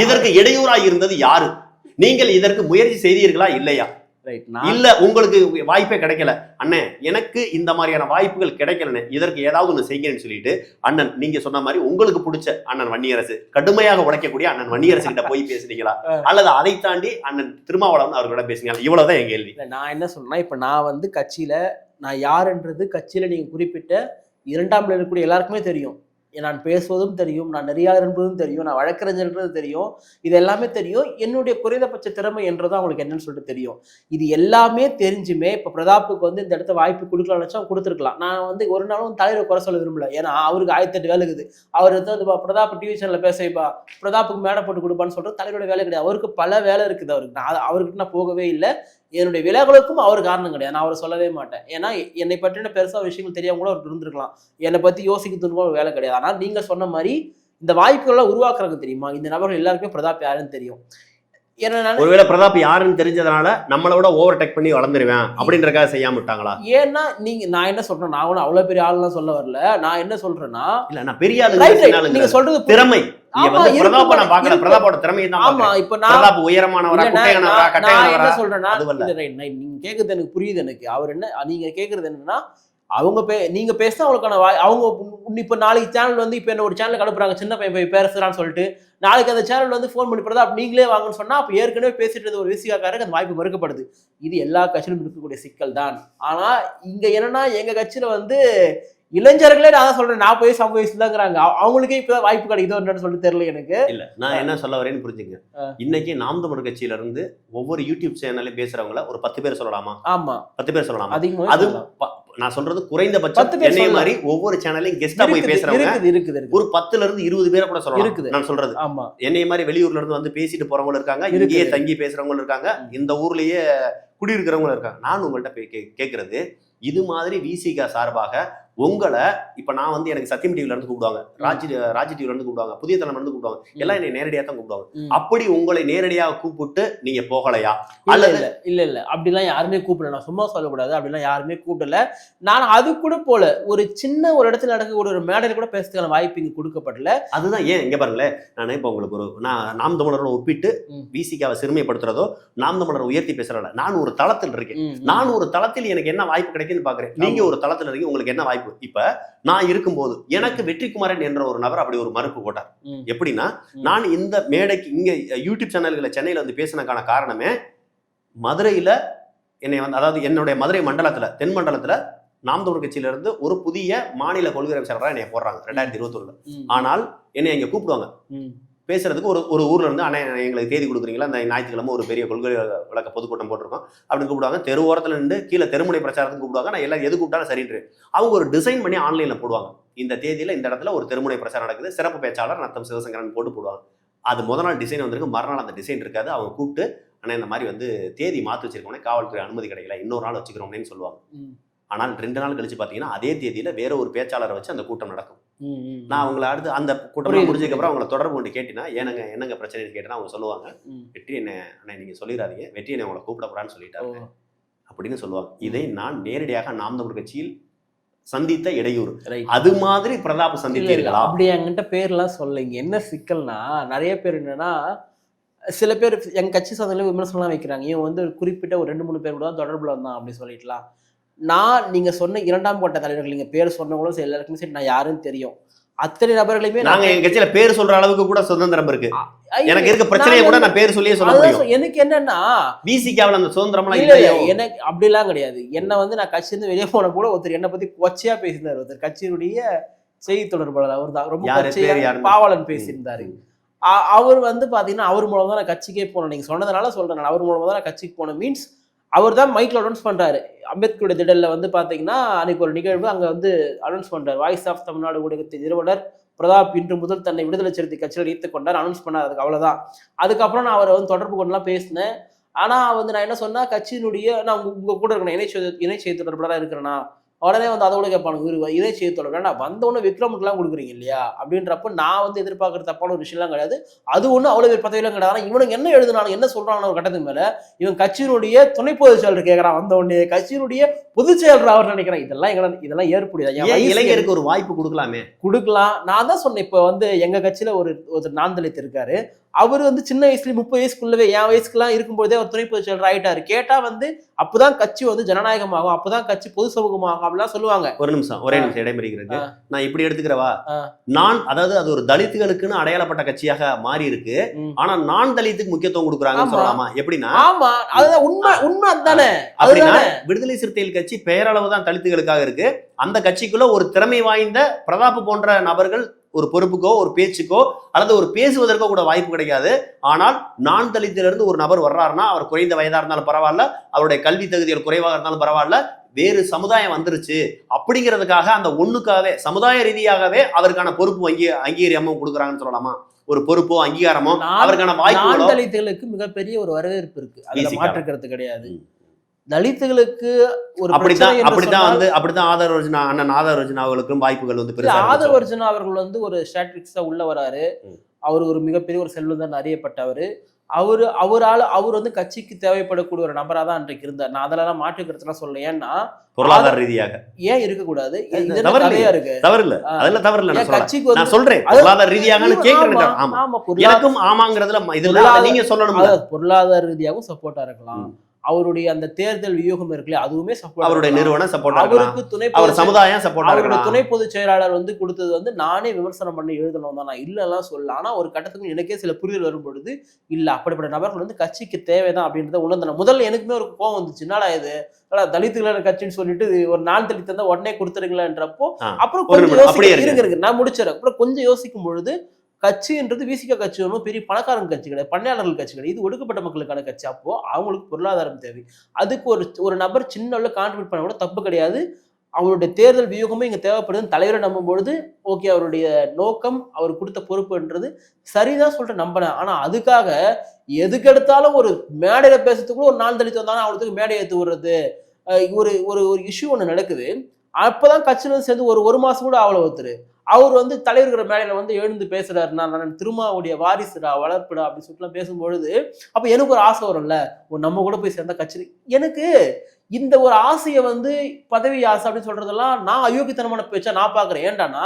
இதற்கு இடையூறாக இருந்தது யாரு? நீங்கள் இதற்கு முயற்சி செய்தீர்களா இல்லையா? இல்ல, உங்களுக்கு வாய்ப்பே கிடைக்கல. அண்ணன், எனக்கு இந்த மாதிரியான வாய்ப்புகள் கிடைக்கலன்னு, இதற்கு ஏதாவது ஒண்ணு செய்யுங்கன்னு சொல்லிட்டு, அண்ணன் நீங்க சொன்ன மாதிரி உங்களுக்கு பிடிச்ச அண்ணன் வன்னியரசு, கடுமையாக உழைக்கக்கூடிய அண்ணன் வன்னியரசு கிட்ட போய் பேசுனீங்களா, அல்லது அதை தாண்டி அண்ணன் திருமாவளவன் அவர்களோட பேசுனீங்களா? இவ்வளவுதான் என் கேள்வி. நான் என்ன சொன்னா, இப்ப நான் வந்து கட்சியில நான் யாருன்றது கட்சியில நீங்க குறிப்பிட்ட 2ஆம் நிலை இருக்கக்கூடிய எல்லாருக்குமே தெரியும். நான் பேசுவதும் தெரியும், நான் நெறியாளர் என்பதும் தெரியும், நான் வழக்கறிஞர்ன்றது தெரியும், இது எல்லாமே தெரியும். என்னுடைய குறைந்தபட்ச திறமை என்றது அவங்களுக்கு என்னன்னு சொல்லிட்டு தெரியும். இது எல்லாமே தெரிஞ்சுமே இப்போ பிரதாப்புக்கு வந்து இந்த இடத்த வாய்ப்பு கொடுக்கலாம்னு வச்சா கொடுத்துருக்கலாம். நான் வந்து ஒரு நாளும் தலைவரை குறை சொல்ல விரும்பல. ஏன்னா அவருக்கு 1008 வேலை இருக்குது. அவர் வந்து பிரதாப் டிவி சேனல்ல பேசப்பா பிரதாப்புக்கு மேடை போட்டு கொடுப்பான்னு சொல்றது தலைவரோட வேலை கிடையாது. அவருக்கு பல வேலை இருக்குது. அவருக்கு அவர்கிட்ட நான் போகவே இல்லை. என்னுடைய விலகலுக்கும் அவர் காரணம் கிடையாது. நான் அவரை சொல்லவே மாட்டேன். ஏன்னா என்னை பற்றின பெருசா விஷயங்கள் தெரியாம கூட அவருக்கு இருந்திருக்கலாம். என்னை பத்தி யோசிக்கிறதுக்கு ஒரு வேலை கிடையாது. ஆனால் நீங்க சொன்ன மாதிரி இந்த வாய்ப்புகளை உருவாக்குறது தெரியுமா, இந்த நபர்கள் எல்லாருக்குமே பிரதாப் யாருன்னு தெரியும். ஒருவேளை பிரதாப் யாருன்னு தெரிஞ்சதுனால நம்மளோட ஓவர் டெக் பண்ணி வளர்ந்துருவேன் அப்படின்றக்காக செய்யாம விட்டாங்களா? ஏன்னா நான் என்ன சொல்றேன், நான் ஒன்னும் அவ்வளவு பெரிய ஆளுலாம் சொல்ல வரல. நான் என்ன சொல்றேன்னா இல்ல நான் பெரிய ஆளு, நீங்க சொல்றது திறமை. பிரதாப்போட திறமை தான். ஆமா இப்ப பிரதாப் உயரமானவரா குட்டையானவரா கட்டையானவரா என்ன சொல்றேன்னா நீங்க கேக்குறது எனக்கு புரியுது. எனக்கு அவர் என்ன நீங்க கேக்குறது என்னன்னா அவங்க நீங்க பேசினா அவங்களுக்கான அவங்க இப்ப நாளைக்கு சேனல் வந்து இப்ப என்ன ஒரு சேனலுக்கு அனுப்புறாங்க, சின்ன பையன் போய் பேசுறான்னு சொல்லிட்டு நாளைக்கு அந்த சேனல் வந்து ஃபோன் பண்ணி பிரதாப் நீங்களே வாங்கன்னு சொன்னா அப்ப ஏற்கனவே பேசிட்டு இருந்த ஒரு விசிகாக்காரருக்கு அந்த வாய்ப்பு மறுக்கப்படுது. இது எல்லா கட்சியிலும் இருக்கக்கூடிய சிக்கல் தான். ஆனா இங்க என்னன்னா எங்க கட்சியில வந்து இளைஞர்களே நான் சொல்றேன், நான் போய் சம்பவிச்சுதாங்கிறாங்க. அவங்களுக்கே இப்ப வாய்ப்பு கிடைக்குதோன்னு சொல்லிட்டு தெரியல எனக்கு. இல்ல நான் என்ன சொல்ல வரேன்னு புரிஞ்சுங்க. இன்னைக்கு நாம் தமிழர் கட்சியில இருந்து ஒவ்வொரு யூடியூப் சேனல்ல பேசுறவங்கள ஒரு 10 பேர் சொல்லலாமா? ஆமா 10 பேர் சொல்லலாமா? அது நான் சொல்றது குறைந்தபட்சம் என்னைய மாதிரி ஒவ்வொரு சேனலையும் கெஸ்டா போய் பேசுறவங்க இருக்குது. ஒரு 10ல இருந்து 20 பேரை கூட சொல்லலாம். நான் சொல்றது என்னைய மாதிரி வெளியூர்ல இருந்து வந்து பேசிட்டு போறவங்க இருக்காங்க, இங்கேயே தங்கி பேசுறவங்க இருக்காங்க, இந்த ஊர்லயே குடியிருக்கிறவங்க இருக்காங்க. நான் உங்கள்கிட்ட கேட்கறது இது மாதிரி விசிகா சார்பாக உங்களை இப்ப நான் வந்து எனக்கு சத்தியம் டிவில இருந்து கூப்பிடுவாங்க, ராஜி டிவில இருந்து கூப்பிடுவாங்க, புதிய தலைமை இருந்து கூப்பிடுவாங்க, எல்லாம் என்னை நேரடியா தான் கூப்பிடுவாங்க. அப்படி உங்களை நேரடியாக கூப்பிட்டு நீங்க போகலையா? இல்ல அப்படிலாம் யாருமே கூப்பிடல. நான் சும்மா சொல்லக்கூடாது, அப்படிலாம் யாருமே கூப்பிடல. நான் அது கூட போல ஒரு சின்ன ஒரு இடத்துல நடக்கக்கூடிய ஒரு மேடையில கூட பேசுறதுக்கான வாய்ப்பு இங்க கொடுக்கப்படல. அதுதான் ஏன் இங்க பாருங்களேன், நான் இப்ப உங்களுக்கு ஒரு நாம் தமிழரோட ஒப்பிட்டு விசிகாவை சிறுமைப்படுத்துறதோ நாம் தமிழரை உயர்த்தி பேசுறல, நான் ஒரு தளத்தில் இருக்கேன். நான் ஒரு தளத்தில் எனக்கு என்ன வாய்ப்பு கிடைக்குன்னு பாக்குறேன். நீங்க ஒரு தளத்தில் இருக்கீங்க, உங்களுக்கு என்ன வாய்ப்பு? இப்ப நான் இருக்கும்போது எனக்கு வெற்றிக்குமாரன் என்ற ஒரு நபர் அப்படி ஒரு மறுப்பு போட்டார். எப்படின்னா நான் இந்த மேடைக்கு இங்க யூடியூப் சேனல்களை சென்னையில வந்து பேசினக்கான காரணமே மதுரையில என்னை வந்து அதாவது என்னுடைய மதுரை மண்டலத்துல தென் மண்டலத்துல நாம் தமிழர் கட்சியில இருந்து ஒரு புதிய மாநில கொள்கை அமைச்சராக என்னை போடுறாங்க 2021. ஆனால் என்னை இங்க கூப்பிடுவாங்க பேசுறதுக்கு. ஒரு ஊர்ல இருந்து அண்ணா எங்களுக்கு தேதி கொடுக்குறீங்களா, அந்த ஞாயிற்றுக்கிழமை ஒரு பெரிய கொள்கை விளக்க பொதுக்கூட்டம் போட்டிருக்கோம் அப்படின்னு கூப்பிடுவாங்க. தெருவோரத்துல இருந்து கீழே தெருமுனை பிரச்சாரத்துக்கு கூப்பிடுவாங்க. நான் எல்லாம் எது கூப்பிட்டாலும் சரின்று அவங்க ஒரு டிசைன் பண்ணி ஆன்லைன்ல போடுவாங்க. இந்த தேதியில இந்த இடத்துல ஒரு தெருமுனை பிரச்சாரம் நடக்குது, சிறப்பு பேச்சாளர் நத்தம் சிவசங்கரன் போடுவாங்க. அது முதல் நாள் டிசைன் வந்திருக்கு, மறுநாள் அந்த டிசைன் இருக்காது. அவங்க கூப்பிட்டு அண்ணா இந்த மாதிரி வந்து தேதி மாற்றி வச்சிருக்கோன்னே காவல்துறை அனுமதி கிடைக்கல, இன்னொரு நாள் வச்சுக்கிறோம்னு சொல்லுவாங்க. ஆனால் 2 நாள் கழிச்சு பாத்தீங்கன்னா அதே தேதியில வேற ஒரு பேச்சாளரை வச்சு அந்த கூட்டம் நடக்கும். நான் அவங்களை அடுத்து அந்த கூட்டம் முடிஞ்சதுக்கு அப்புறம் அவங்களை தொடர்பு கொண்டு கேட்டினா என்னங்க பிரச்சனைன்னு கேட்டேன்னா அவங்க சொல்லுவாங்க, வெற்றி என்ன அண்ணா நீங்க சொல்லிடாதீங்க, வெற்றி என்ன உங்களை கூப்பிடக்கூடாதுன்னு சொல்லிட்டாங்க அப்படின்னு சொல்லுவாங்க. இதை நான் நேரடியாக நாம் தமிழர் கட்சியில் சந்தித்த இடையூறு. அது மாதிரி பிரதாப் சந்தித்தீர்களா? அப்படி என்கிட்ட பேர்லாம் சொல்லுங்க. என்ன சிக்கல்னா நிறைய பேர் என்னன்னா சில பேர் எங்க கட்சி சாதனையில விமர்சனம்லாம் வைக்கிறாங்க, இவன் வந்து குறிப்பிட்ட ஒரு 2-3 பேர் கூட தான் தொடர்புல வந்தான் அப்படின்னு சொல்லிட்டுலாம். நான் நீங்க சொன்ன 2ஆம் கட்ட தலைவர்கள் நீங்க பேர் சொன்னவங்களும் எல்லாருக்குமே சரி நான் யாருன்னு தெரியும். அத்தனை நபர்களையுமே நாங்க எங்க கட்சியில பேர் சொல்ற அளவுக்கு கூட சுதந்திரம் இருக்கு. எனக்கு இருக்க பிரச்சனையை கூட நான் பேர் சொல்லியே சொல்ல முடியும். எனக்கு என்னன்னா விசிகாவுல அந்த சுதந்திரம்லாம் இல்ல, எனக்கு அப்படிலாம் கிடையாது. என்ன வந்து நான் கட்சியிலிருந்து வெளியே போன கூட ஒருத்தர் என்னை பத்தி கொச்சையா பேசியிருந்தாரு. ஒருத்தர் கட்சியினுடைய செய்தி தொடர்பாளர், அவர் தான் ரொம்ப பாவலன் பேசியிருந்தாரு. அவர் வந்து பாத்தீங்கன்னா அவர் மூலம் தான் நான் கட்சிக்கே போனேன். நீங்க சொன்னதுனால சொல்றேன், அவர் மூலமா தான் நான் கட்சிக்கு போனேன். மீன்ஸ் அவர் தான் மைக்ல அனௌன்ஸ் பண்றாரு. அம்பேத்கருடைய திடல்ல வந்து பாத்தீங்கன்னா அன்னைக்கு ஒரு நிகழ்வு அங்க வந்து அனௌன்ஸ் பண்றாரு. வாய்ஸ் ஆஃப் தமிழ்நாடு ஊடகத்தின் நிறுவனர் பிரதாப் இன்று முதல் தன்னை விடுதலை சிறுத்தை கட்சியில் இணைத்துக் கொண்டார் அனௌன்ஸ் பண்ணார். அதுக்கு அவ்வளவுதான். அதுக்கப்புறம் நான் அவரை வந்து தொடர்பு கொண்டுலாம் பேசினேன். ஆனா வந்து நான் என்ன சொன்னா, கட்சியினுடைய நான் உங்க கூட இருக்கணும், இணை செய்தி தொடர்பாளராக இருக்கிறேன்னா உடனே வந்து அதோட கேட்பானுங்க இதை செய்ய தொடர்பு நான் வந்தவொடனே விக்ரமுக்கெல்லாம் கொடுக்குறீங்க இல்லையா அப்படின்றப்ப நான் வந்து எதிர்பார்க்குற தப்பான ஒரு விஷயம்லாம் கிடையாது. அது ஒன்றும் அவ்வளோ பேர் பதவியெல்லாம் கிடையாது. ஆனால் இவனுக்கு என்ன எழுதுனாலும் என்ன சொல்றான்னு ஒரு கட்டத்துக்கு மேலே இவன் கட்சியினுடைய துணை பொதுச் செயலர் கேட்கறான், வந்தவொடனே கட்சியினுடைய பொதுச் செயலர் அவர் நினைக்கிறேன். இதெல்லாம் ஏற்புடையதா? இளைஞருக்கு ஒரு வாய்ப்பு கொடுக்கலாம். நான் தான் சொன்னேன். இப்போ வந்து எங்க கட்சியில ஒரு நான் தலித் இருக்காரு. அவர் வந்து சின்ன வயசுல 30 வயசுக்குள்ளவே என் வயசுக்குலாம் இருக்கும்போதே அவர் துணை பொதுச் செயலர் ஆயிட்டாரு. கேட்டா வந்து அப்பதான் கட்சி வந்து ஜனநாயகமாகும், அப்பதான் கட்சி பொது சமூகமாகும் அப்படிலாம் சொல்லுவாங்க. ஒரே நிமிஷம் இடைமறிக்கிறது. நான் இப்படி எடுத்துக்கிறவா, நான் அதாவது அது ஒரு தலித்துகளுக்குன்னு அடையாளப்பட்ட கட்சியாக மாறி இருக்கு. ஆனா நான் தலித்துக்கு முக்கியத்துவம் கொடுக்குறாங்கன்னு சொல்லலாமா? எப்படின்னா ஆமா, அதுதான் உண்மை அதுதானே. அப்படின்னா விடுதலை சிறுத்தைகள் கட்சி பெயரளவு தான் தலித்துகளுக்காக இருக்கு. அந்த கட்சிக்குள்ள ஒரு திறமை வாய்ந்த பிரதாப் போன்ற நபர்கள் ஒரு பொறுப்புக்கோ ஒரு பேச்சுக்கோ அல்லது ஒரு பேசுவதற்கோ கூட வாய்ப்பு கிடைக்காது. ஆனால் நான் தலித்திலிருந்து ஒரு நபர் வர்றாருன்னா அவர் குறைந்த வயதா இருந்தாலும் பரவாயில்ல, அவருடைய கல்வி தகுதிகள் குறைவாக இருந்தாலும் பரவாயில்ல, வேறு சமுதாயம் வந்துருச்சு அப்படிங்கிறதுக்காக அந்த ஒண்ணுக்காகவே சமுதாய ரீதியாகவே அவருக்கான பொறுப்பு அங்கீகாரமும் கொடுக்குறாங்கன்னு சொல்லலாமா? ஒரு பொறுப்போ அங்கீகாரமோ அவருக்கான வாய்ப்பு. தலித்துகளுக்கு மிகப்பெரிய ஒரு வரவேற்பு இருக்கு, அதுல மாற்றுக்கிறது கிடையாது. தலித்துகளுக்கு ஒரு அப்படித்தான் அண்ணன் ஆதரவர்ஜுனா அவர்களுக்கும் வாய்ப்புகள் வந்து பெருசா. ஆதரவர்ஜுனா அவர்கள் வந்து ஒரு ஸ்டாட்டிஸ்டிக்ஸா உள்ள வராரு. அவர் ஒரு மிகப்பெரிய ஒரு செல்வந்தன் அறியப்பட்டவர். அவர் வந்து கட்சிக்கு தேவைப்படக்கூடிய ஒரு நபரா தான் அன்றைக்கு இருந்தார். நான் அதெல்லாம் மாற்றுக்கிறதுலாம் சொல்ல. ஏன்னா பொருளாதார ரீதியாக ஏன் இருக்கக்கூடாது, கட்சிக்கு நான் சொல்றேன் பொருளாதார ரீதியாக நீங்க சொல்லணும். பொருளாதார ரீதியாகவும் சப்போர்ட்டா இருக்கலாம். அவருடைய அந்த தேர்தல் வியூகம் இருக்குல்ல, அதுவுமே சப்போர்ட், அவருடைய நிறுவனம் சப்போர்ட், அவருக்கு துணை சமுதாயம் சப்போர்ட், அவருடைய துணை பொதுச் செயலாளர் வந்து கொடுத்தது வந்து நானே விமர்சனம் பண்ணி எழுதணும் தான், நான் இல்லெல்லாம் சொல்லலாம். ஆனா ஒரு கட்டத்துக்கு எனக்கே சில புரிதல் வரும் பொழுது இல்ல அப்படிப்பட்ட நபர்கள் வந்து கட்சிக்கு தேவைதான் அப்படின்றத உணர்ந்தேன். முதல்ல எனக்குமே ஒரு கோவம் வந்துச்சு, என்னடா இது தலித்துகள கட்சின்னு சொல்லிட்டு ஒரு நான் தலித்து இருந்தா உடனே கொடுத்துருங்களேன்றப்போ அப்புறம் கொஞ்சம் இருக்கு நான் முடிச்சிடறேன். அப்புறம் கொஞ்சம் யோசிக்கும் பொழுது கட்சின்றது விசிக கட்சி ஒன்றும் பெரிய பணக்காரங்க கட்சி கிடையாது, பண்ணையாளர்கள் கட்சி கிடையாது, இது ஒடுக்கப்பட்ட மக்களுக்கான கட்சி. அப்போ அவங்களுக்கு பொருளாதாரம் தேவை. அதுக்கு ஒரு நபர் சின்ன அளவு கான்ட்ரிபியூட் பண்ண கூட தப்பு கிடையாது. அவருடைய தேர்தல் வியூகமும் இங்க தேவைப்படுதுன்னு தலைவரை நம்பும் பொழுது ஓகே, அவருடைய நோக்கம் அவர் கொடுத்த பொறுப்புன்றது சரிதான் சொல்லிட்டு நம்பினேன். ஆனா அதுக்காக எதுக்கு எடுத்தாலும் ஒரு மேடையில பேசுறதுக்குள்ள ஒரு நாள் தலித்து வந்தாலும் அவங்களுக்கு மேடை ஏற்று விடுறது, ஒரு ஒரு இஷ்யூ ஒண்ணு நடக்குது. அப்பதான் கட்சியில சேர்ந்து ஒரு மாசம் கூட அவ்வளவு ஒருத்தர் அவர் வந்து தலைவர்கிற மேடையில வந்து எழுந்து பேசுறாரு, நான் திருமாவுடைய வாரிசுடா வளர்ப்புடா அப்படின்னு சொல்லிட்டுலாம் பேசும்பொழுது அப்ப எனக்கு ஒரு ஆசை வரும்ல, நம்ம கூட போய் சேர்ந்தா கட்சி. எனக்கு இந்த ஒரு ஆசையை வந்து பதவி ஆசை அப்படின்னு சொல்றதெல்லாம் நான் அயோக்கியத்தனமான பேச்சா நான் பாக்குறேன். ஏன்டானா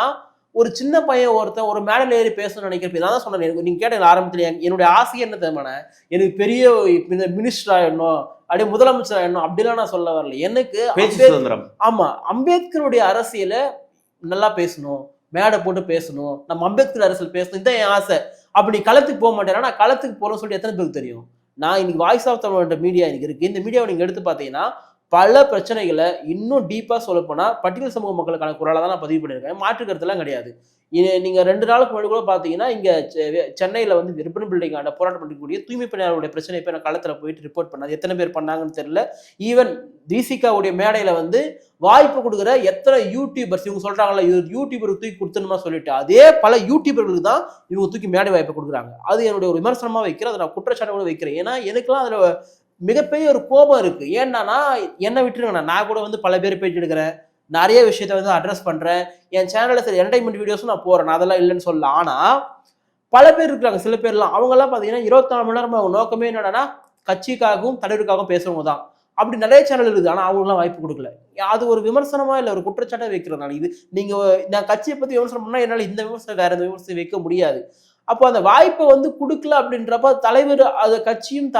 ஒரு சின்ன பையன் ஒருத்தன் ஒரு மேடையில ஏறி பேசணும்னு நினைக்கிறப்ப நான் தான் சொன்னேன், நீங்க கேட்ட ஆரம்பத்துல என்னுடைய ஆசை என்ன தெரியுமான, எனக்கு பெரிய மினிஸ்டர் ஆயிடணும், அப்படியே முதலமைச்சர் ஆயிடணும் அப்படிலாம் நான் சொல்ல வரல. எனக்கு ஆமா அம்பேத்கருடைய அரசியலை நல்லா பேசணும், மேடை போட்டு பேசணும், நம்ம அம்பேத்கர் அரசியல் பேசணும், இதான் என் ஆசை. அப்படி களத்துக்கு போக மாட்டேன். நான் களத்துக்கு போறேன்னு சொல்லி எத்தனை பேருக்கு தெரியும்? நான் இன்னைக்கு வாய்ஸ் ஆஃப் தமிழ் மீடியா இன்னைக்கு இருக்கு. இந்த மீடியாவை நீங்க எடுத்து பார்த்தீங்கன்னா பல பிரச்சனைகளை இன்னும் டீப்பா சொல்ல போனா பட்டியல் சமூக மக்களுக்கான குரலை தான் நான் பதிவு பண்ணியிருக்கேன். மாற்றுக்கிறதுலாம் கிடையாது. நீங்க 2 நாளுக்கு முன்னாடி கூட பாத்தீங்கன்னா இங்க சென்னையில வந்து ரிப்பன் பில்டிங் ஆண்ட போராட்டம் பண்ணக்கூடிய தூய்மை பணியாளருடைய பிரச்சனை போய் நான் களத்துல போயிட்டு ரிப்போர்ட் பண்ணாது. எத்தனை பேர் பண்ணாங்கன்னு தெரியல. ஈவன் தீசிகாவுடைய மேடையில வந்து வாய்ப்பு கொடுக்குற எத்தனை யூடியூபர்ஸ் இவங்க சொல்றாங்கல்ல, யூடியூபருக்கு தூக்கி கொடுத்துணுமா சொல்லிட்டு அதே பல யூடியூபர்களுக்கு தான் இவங்க தூக்கி மேடை வாய்ப்பு கொடுக்குறாங்க. அது என்னுடைய ஒரு விமர்சனமா வைக்கிறேன், அதை நான் குற்றச்சாட்டு கூட வைக்கிறேன். ஏன்னா எனக்குலாம் அதுல மிகப்பெரிய ஒரு கோபம் இருக்கு. ஏன்னா என்ன விட்டுருங்க, நான் கூட வந்து பல பேர் பேட்டி எடுக்கிறேன், நிறைய விஷயத்த வந்து அட்ரஸ் பண்றேன், என் சேனல்ல சில என்டர்டைன்மெண்ட் வீடியோஸும் நான் போறேன், அதெல்லாம் இல்லைன்னு சொல்லல. ஆனா பல பேர் இருக்கிறாங்க, சில பேர்லாம் அவங்க எல்லாம் பாத்தீங்கன்னா 24 மணி நேரம் அவங்க நோக்கமே என்னன்னா கட்சிக்காகவும் தலைவருக்காகவும் பேசுறவங்க தான். அப்படி நிறைய சேனல் இருக்குது, ஆனா அவங்களுக்குலாம் வாய்ப்பு கொடுக்கல. அது ஒரு விமர்சனமா இல்ல ஒரு குற்றச்சாட்டை வைக்கிறதுனால இது நீங்க நான் கட்சியை பத்தி விமர்சனம் பண்ணா என்னால இந்த விமர்சனம் வேற எந்த விமர்சனம் வைக்க முடியாது. அப்போ அந்த வாய்ப்பை வந்து கொடுக்கல அப்படின்றப்ப தலைவர் அது கட்சியும்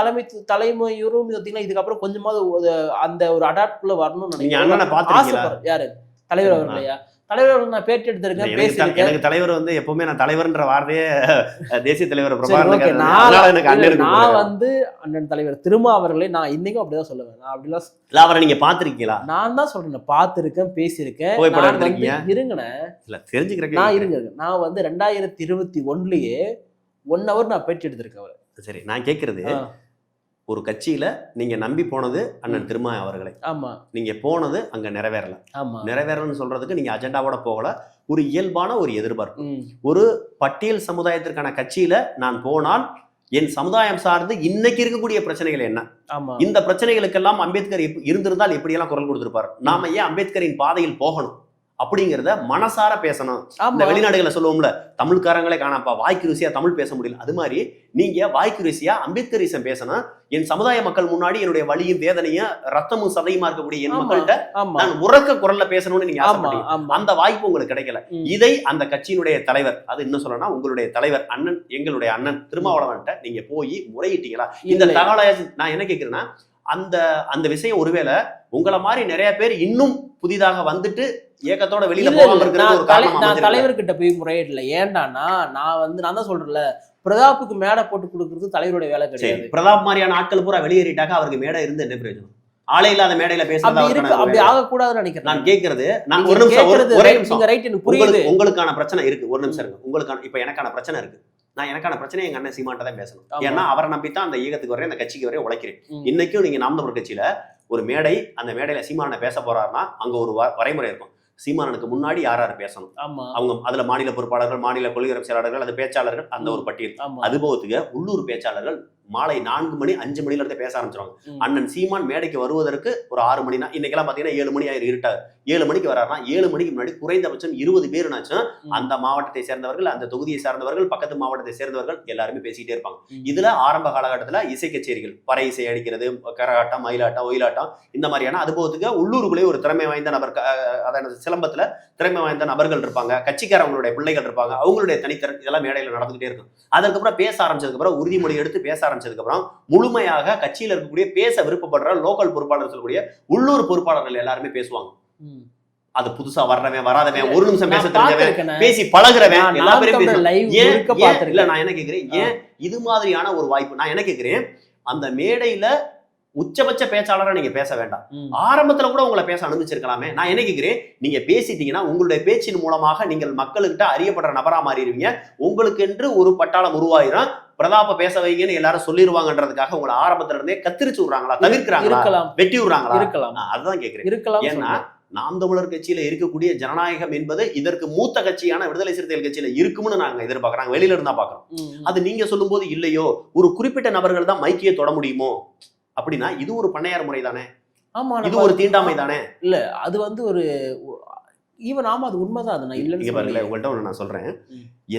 தலைமையோரும் இதுக்கப்புறம் கொஞ்சமாவது அந்த ஒரு அடாப்ட்குள்ள வரணும்னு நினைக்கிறேன். யாரு தலைவர் அவர்களையா? தலைவர் நான் பேட்டி எடுத்திருக்கேன், பேசியிருக்கேன். எனக்கு தலைவர் வந்து எப்பவுமே நான் தலைவர்ன்ற வார்த்தையே தேசிய தலைவர் நான் வந்து அண்ணன் தலைவர் திருமா அவர்களை நான் இன்னைக்கும் அப்படிதான் சொல்லுவேன். நான் அப்படிலாம் அவரை நீங்க பாத்திருக்கீங்களா? நான் தான் சொல்றேன், பார்த்திருக்கேன், பேசியிருக்கேன். இருங்கண்ணே தெரிஞ்சுக்கிறேன், நான் இருங்க. நான் வந்து 2021லயே 1 hour நான் பேட்டி எடுத்திருக்கேன் அவரை. சரி, நான் கேட்கறது ஒரு கட்சியில நீங்க நம்பி போனது அண்ணன் திருமா அவர்களை. ஆமா, நீங்க போனது அங்க நிறைவேறல. ஆமா, நிறைவேறலன்னு சொல்றதுக்கு நீங்க அஜெண்டாவோட போகல, ஒரு இயல்பான ஒரு எதிர்பார்ப்பு. ஒரு பட்டியல் சமுதாயத்திற்கான கட்சியில நான் போனால் என் சமுதாயம் சார்ந்து இன்னைக்கு இருக்கக்கூடிய பிரச்சனைகள் என்ன, இந்த பிரச்சனைகளுக்கெல்லாம் அம்பேத்கர் இருந்திருந்தால் எப்படியெல்லாம் குரல் கொடுத்திருப்பார், நாம ஏன் அம்பேத்கரின் பாதையில் போகணும் அப்படிங்கிறத மனசார பேசணும். இந்த வெளிநாடுகளை சொல்லுவோம்ல, தமிழ்காரங்களே காணப்பா வாய்க்கு ருசியா தமிழ் பேச முடியல, அது மாதிரி நீங்க வாய்க்கு ருசியா அம்பேத்கரிசம் பேசணும். என் சமுதாய மக்கள் முன்னாடி என்னுடைய வலியும் வேதனையும் ரத்தமும் சதையுமா இருக்கக்கூடிய என் மக்கள்கிட்ட நான் உறக்க குரல்ல பேசணும்னு நீங்க ஆசைப்பட்டீங்க. அந்த வாய்ப்பு உங்களுக்கு கிடைக்கல. இதை அந்த கட்சியினுடைய தலைவர், அது இன்னும் சொல்லணும்னா உங்களுடைய தலைவர் அண்ணன், எங்களுடைய அண்ணன் திருமாவளவன்ட்ட நீங்க போய் முறையிட்டீங்களா? இந்த தகவலை நான் என்ன கேட்கிறேன்னா, அந்த விஷயம் ஒருவேளை உங்களை மாதிரி நிறைய பேர் இன்னும் புதிதாக வந்துட்டு ஏக்கத்தோட வெளியில போகாம இருக்கிறது நான் தலைவர்கிட்ட போய் முறையிடல. ஏன்டானா நான் தான் சொல்றேன்ல, பிரதாப்புக்கு மேடை போட்டு கொடுக்கறது தலைவருடைய வேலை கிடையாது. பிரதாப் மாதிரியான ஆட்கள் பூரா வெளியேறிட்டாக்க அவருக்கு மேடை இருந்து என்ன பிரயோஜனம்? ஆளே இல்லாத மேடையில அப்படி ஆகக்கூடாதுன்னு நினைக்கிறேன். நான் கேட்கறது நான் ஒரு நிமிஷம் ஒரே நிமிஷம் ரைட் எனக்கு புரியுது. உங்களுக்கான பிரச்சனை இருக்கு, ஒரு நிமிஷம் இருக்கு. உங்களுக்கான இப்ப எனக்கான பிரச்சனை இருக்கு. நான் எனக்கான பிரச்சனை எங்க அண்ணன் சீமான்ட்ட தான் பேசணும். ஏன்னா அவரை நம்பித்தான் அந்த இயக்கத்துக்கு வரேன், அந்த கட்சிக்கு வரேன், உழைக்கிறேன். இன்னைக்கும் நீங்க நாம் தமிழர் கட்சியில ஒரு மேடை, அந்த மேடையில சீமானை பேச போறாருன்னா அங்க ஒரு வரைமுறை இருக்கும். சீமானனுக்கு முன்னாடி யார் யார் பேசணும், அவங்க அதுல மாநில பொறுப்பாளர்கள், மாநில கொள்கை செயலாளர்கள், அது பேச்சாளர்கள், அந்த ஒரு பட்டியல். அதுபோகத்துக்கு உள்ளூர் பேச்சாளர்கள் மாலை 4 மணி 5 மணில இருந்து பேச ஆரம்பிச்சிருவாங்க. அண்ணன் சீமான் மேடைக்கு வருவதற்கு ஒரு 6 மணினா, இன்னைக்கெல்லாம் பாத்தீங்கன்னா 7 மணி ஆயிரம் இருட்டாது. 7 மணிக்கு வராருன்னா 7 மணிக்கு முன்னாடி குறைந்தபட்சம் 20 பேருனாச்சும் அந்த மாவட்டத்தை சேர்ந்தவர்கள், அந்த தொகுதியை சார்ந்தவர்கள், பக்கத்து மாவட்டத்தை சேர்ந்தவர்கள் எல்லாருமே பேசிக்கிட்டே இருப்பாங்க. இதுல ஆரம்ப காலகட்டத்துல இசை கச்சேரிகள், பறை இசை அடிக்கிறது, கரகாட்டம், மயிலாட்டம், ஒயிலாட்டம், இந்த மாதிரியான அதுபோகத்துக்கு உள்ளூருக்குள்ளே ஒரு திறமை வாய்ந்த நபர், அதாவது சிலம்பத்துல திறமை வாய்ந்த நபர்கள் இருப்பாங்க, கட்சிக்காரவங்களுடைய பிள்ளைகள் இருப்பாங்க, அவங்களுடைய தனித்திறன் இதெல்லாம் மேடையில நடந்துகிட்டே இருக்கும். அதுக்கப்புறம் பேச ஆரம்பிச்சதுக்கு அப்புறம், உறுதிமொழி எடுத்து பேச ஆரம்பிச்சதுக்கு அப்புறம், முழுமையாக கட்சியில இருக்கக்கூடிய பேச விருப்பப்படுற லோக்கல் பொறுப்பாளர் சொல்லக்கூடிய உள்ளூர் பொறுப்பாளர்கள் எல்லாருமே பேசுவாங்க. அது புதுசா வர்றவன், வராதவன், ஒரு நிமிஷம் பேச தெரிஞ்சவன், பேசி பழகுறவன் எல்லா பேரும் பேசுவாங்க. இல்ல நான் என்ன கேக்குறேன், ஏன் இது மாதிரியான ஒரு வாய்ப்பு? நான் என்ன கேக்குறேன், அந்த மேடையில உச்சபட்ச பேச்சாளரா நீங்க பேச வேண்டாம், ஆரம்பத்துல கூட உங்களை பேச அனுமதிச்சிருக்கலாமே. நான் என்ன கேக்குறேன், நீங்க பேசிட்டீங்கன்னா உங்களுடைய பேச்சின் மூலமாக நீங்கள் மக்களுக்கிட்ட அறியப்படுற நபரா மாறிடுவீங்க. உங்களுக்கு என்று ஒரு பட்டாளம் உருவாயிரும். பிரதாப பேச வைங்கன்னு எல்லாரும் சொல்லிடுவாங்கன்றதுக்காக உங்களை ஆரம்பத்துல இருந்தே கத்திரிச்சு விடுறாங்களா, தவிர்க்கிறாங்களா, வெட்டி விடுறாங்களா? அதுதான் கேக்குறேன். ஏன்னா நாம் தமிழர் கட்சியில இருக்கக்கூடிய ஜனநாயகம் என்பது இதற்கு மூத்த கட்சியான விடுதலை சிறுத்தைகள் கட்சியில இருக்கும்னு நாங்க எதிர்பார்க்கறாங்க, வெளியில இருந்தா பாக்குறோம். அது நீங்க சொல்லும் போது இல்லையோ, ஒரு குறிப்பிட்ட நபர்கள் தான் மைக்கியை தொட முடியுமோ அப்படின்னா இது ஒரு பண்ணையார் முறை தானே? ஆமா, இது ஒரு தீண்டாமை தானே? இல்ல அது வந்து ஒரு ஈவன் ஆமா, அது உண்மைதான். அது நான் இல்லைன்னு பாருங்களேன். உங்கள்கிட்ட ஒன்று நான் சொல்றேன்,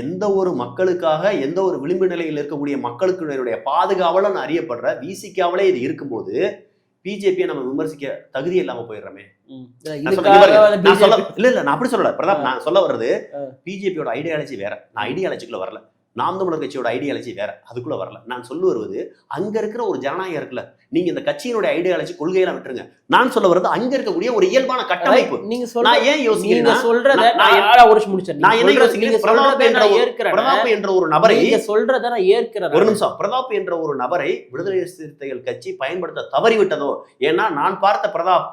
எந்த ஒரு மக்களுக்காக, எந்த ஒரு விளிம்பு நிலையில் இருக்கக்கூடிய மக்களுக்கு பாதுகாவலன்னு அறியப்படுற விசிகாவிலே இது இருக்கும்போது பிஜேபியை நம்ம விமர்சிக்க தகுதி இல்லாம போயிடுறோமே. இல்ல நான் அப்படி சொல்லல பிரதாப், நான் சொல்ல வர்றது பிஜேபியோட ஐடியாலஜி வேற, நான் ஐடியாலஜிக்குள்ள வரல. நாம் தமிழர் கட்சியோட ஐடியாலஜி வேற, அதுக்குள்ள வரல. நான் சொல்ல வருவது அங்க இருக்கிற ஒரு ஜனநாயகம் இருக்குல்ல, நீங்க இந்த கட்சியினுடைய ஐடியாலஜி கொள்கையெல்லாம் விட்டுருங்க. நான் சொல்ல வருது அங்க இருக்கக்கூடிய ஒரு இயல்பான கட்டமைப்பு. நீங்க நான் ஏன் யோசிக்கிறேன், நான் என்ன யோசிக்கிறேன், பிரதாப் என்ற ஒரு நபரை சொல்றத நான் ஏற்கிறேன். ஒரு நிமிஷம், பிரதாப் என்ற ஒரு நபரை விடுதலை சிறுத்தைகள் கட்சி பயன்படுத்த தவறிவிட்டதோ? ஏன்னா நான் பார்த்த பிரதாப்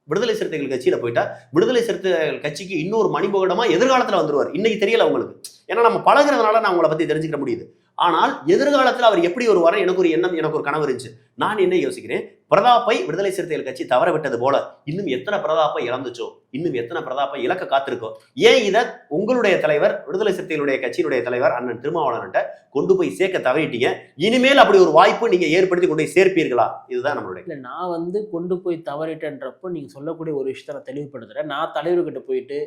விடுதலை சிறுத்தைகள் கட்சியில போயிட்டா விடுதலை சிறுத்தைகள் கட்சிக்கு இன்னொரு மணிபோகடமா எதிர்காலத்துல வந்துருவார். இன்னைக்கு தெரியல உங்களுக்கு, ஏன்னா நம்ம பழகுறதுனால நான் உங்களை பத்தி தெரிஞ்சுக்க முடியுது. ஆனால் எதிர்காலத்துல அவர் எப்படி வருவாரு எனக்கு ஒரு எண்ணம், எனக்கு ஒரு கனவு இருந்துச்சு. நான் என்ன யோசிக்கிறேன், பிரதாப்பை விடுதலை சிறுத்தைகள் கட்சி தவற விட்டது போல இன்னும் எத்தனை பிரதாப்பை இழந்துச்சோ, இன்னும் எத்தனை பிரதாப்பை இலக்க காத்திருக்கோ. ஏன் இதை உங்களுடைய தலைவர், விடுதலை சிறுத்தைகளுடைய கட்சியினுடைய தலைவர் அண்ணன் திருமாவளவன்கிட்ட கொண்டு போய் சேர்க்க தவறிட்டீங்க? இனிமேல் அப்படி ஒரு வாய்ப்பு நீங்க ஏற்படுத்தி கொண்டு போய் சேர்ப்பீர்களா? இதுதான் நம்மளுடைய. இல்ல நான் வந்து கொண்டு போய் தவறிட்டேன்றப்போ நீங்க சொல்லக்கூடிய ஒரு விஷயத்த நான் தெளிவுபடுத்துறேன். நான் தலைவர்கிட்ட போயிட்டு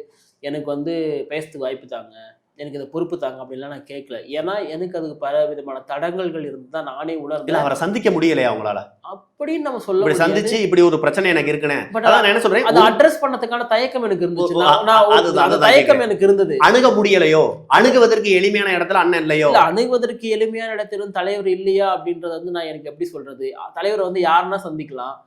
எனக்கு வந்து பேசுறதுக்கு வாய்ப்பு தாங்க, எனக்கு இந்த பொறுப்பு தாங்க அப்படின்லாம் நான் கேட்கல. ஏன்னா எனக்கு அதுக்கு பல விதமான தடங்கல்கள் இருந்து தான் நானே உணர்ந்தேன். அவரை சந்திக்க முடியலையா அவங்களால? அப்படின்னு நம்ம சொல்ல சந்திச்சு இப்படி ஒரு பிரச்சனை எனக்கு இருக்குன்னு, பட் நான் என்ன சொல்றேன், அதை அட்ரஸ் பண்ணதுக்கான தயக்கம் எனக்கு இருந்துச்சு. தயக்கம் எனக்கு இருந்தது. அணுக முடியலையோ? அணுகுவதற்கு எளிமையான இடத்துல அண்ணன் இல்லையோ? அணுகுவதற்கு எளிமையான இடத்திலும் தலைவர் இல்லையா அப்படின்றது வந்து நான் எனக்கு எப்படி சொல்றது, தலைவர் வந்து யாருன்னா சந்திக்கலாம்,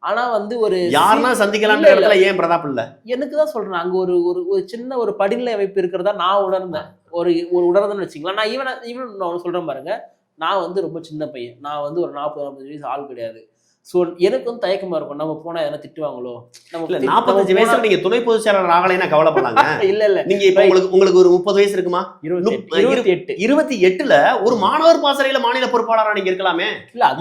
ஆனா வந்து ஒரு யாருன்னா சந்திக்கலாம் இடத்துல ஏன் பிரதாப் இல்ல? எனக்கு தான் சொல்றேன், அங்க ஒரு ஒரு சின்ன ஒரு படிநிலை அமைப்பு இருக்கிறதா நான் உணர்ந்தேன். ஒரு உணர்ந்தேன்னு வச்சுக்கலாம். நான் ஈவன் நான் சொல்றேன் பாருங்க, நான் வந்து ரொம்ப சின்ன பையன், நான் வந்து ஒரு 40-50 வயசு ஆள் கிடையாது. ஸோ எனக்கு வந்து தயக்கமா இருக்கும், நம்ம போனா எதனா திட்டுவாங்களோ. நம்ம 45 வயசுல நீங்க துணை பொதுச் செயலாளர் ஆகலைன்னா கவலைப்படலாங்க. இல்ல நீங்க இப்ப உங்களுக்கு ஒரு 30 வயசு இருக்குமா? 28ல ஒரு மாணவர் பாசறையில மாநில பொறுப்பாளராக நீங்க இருக்கலாமே.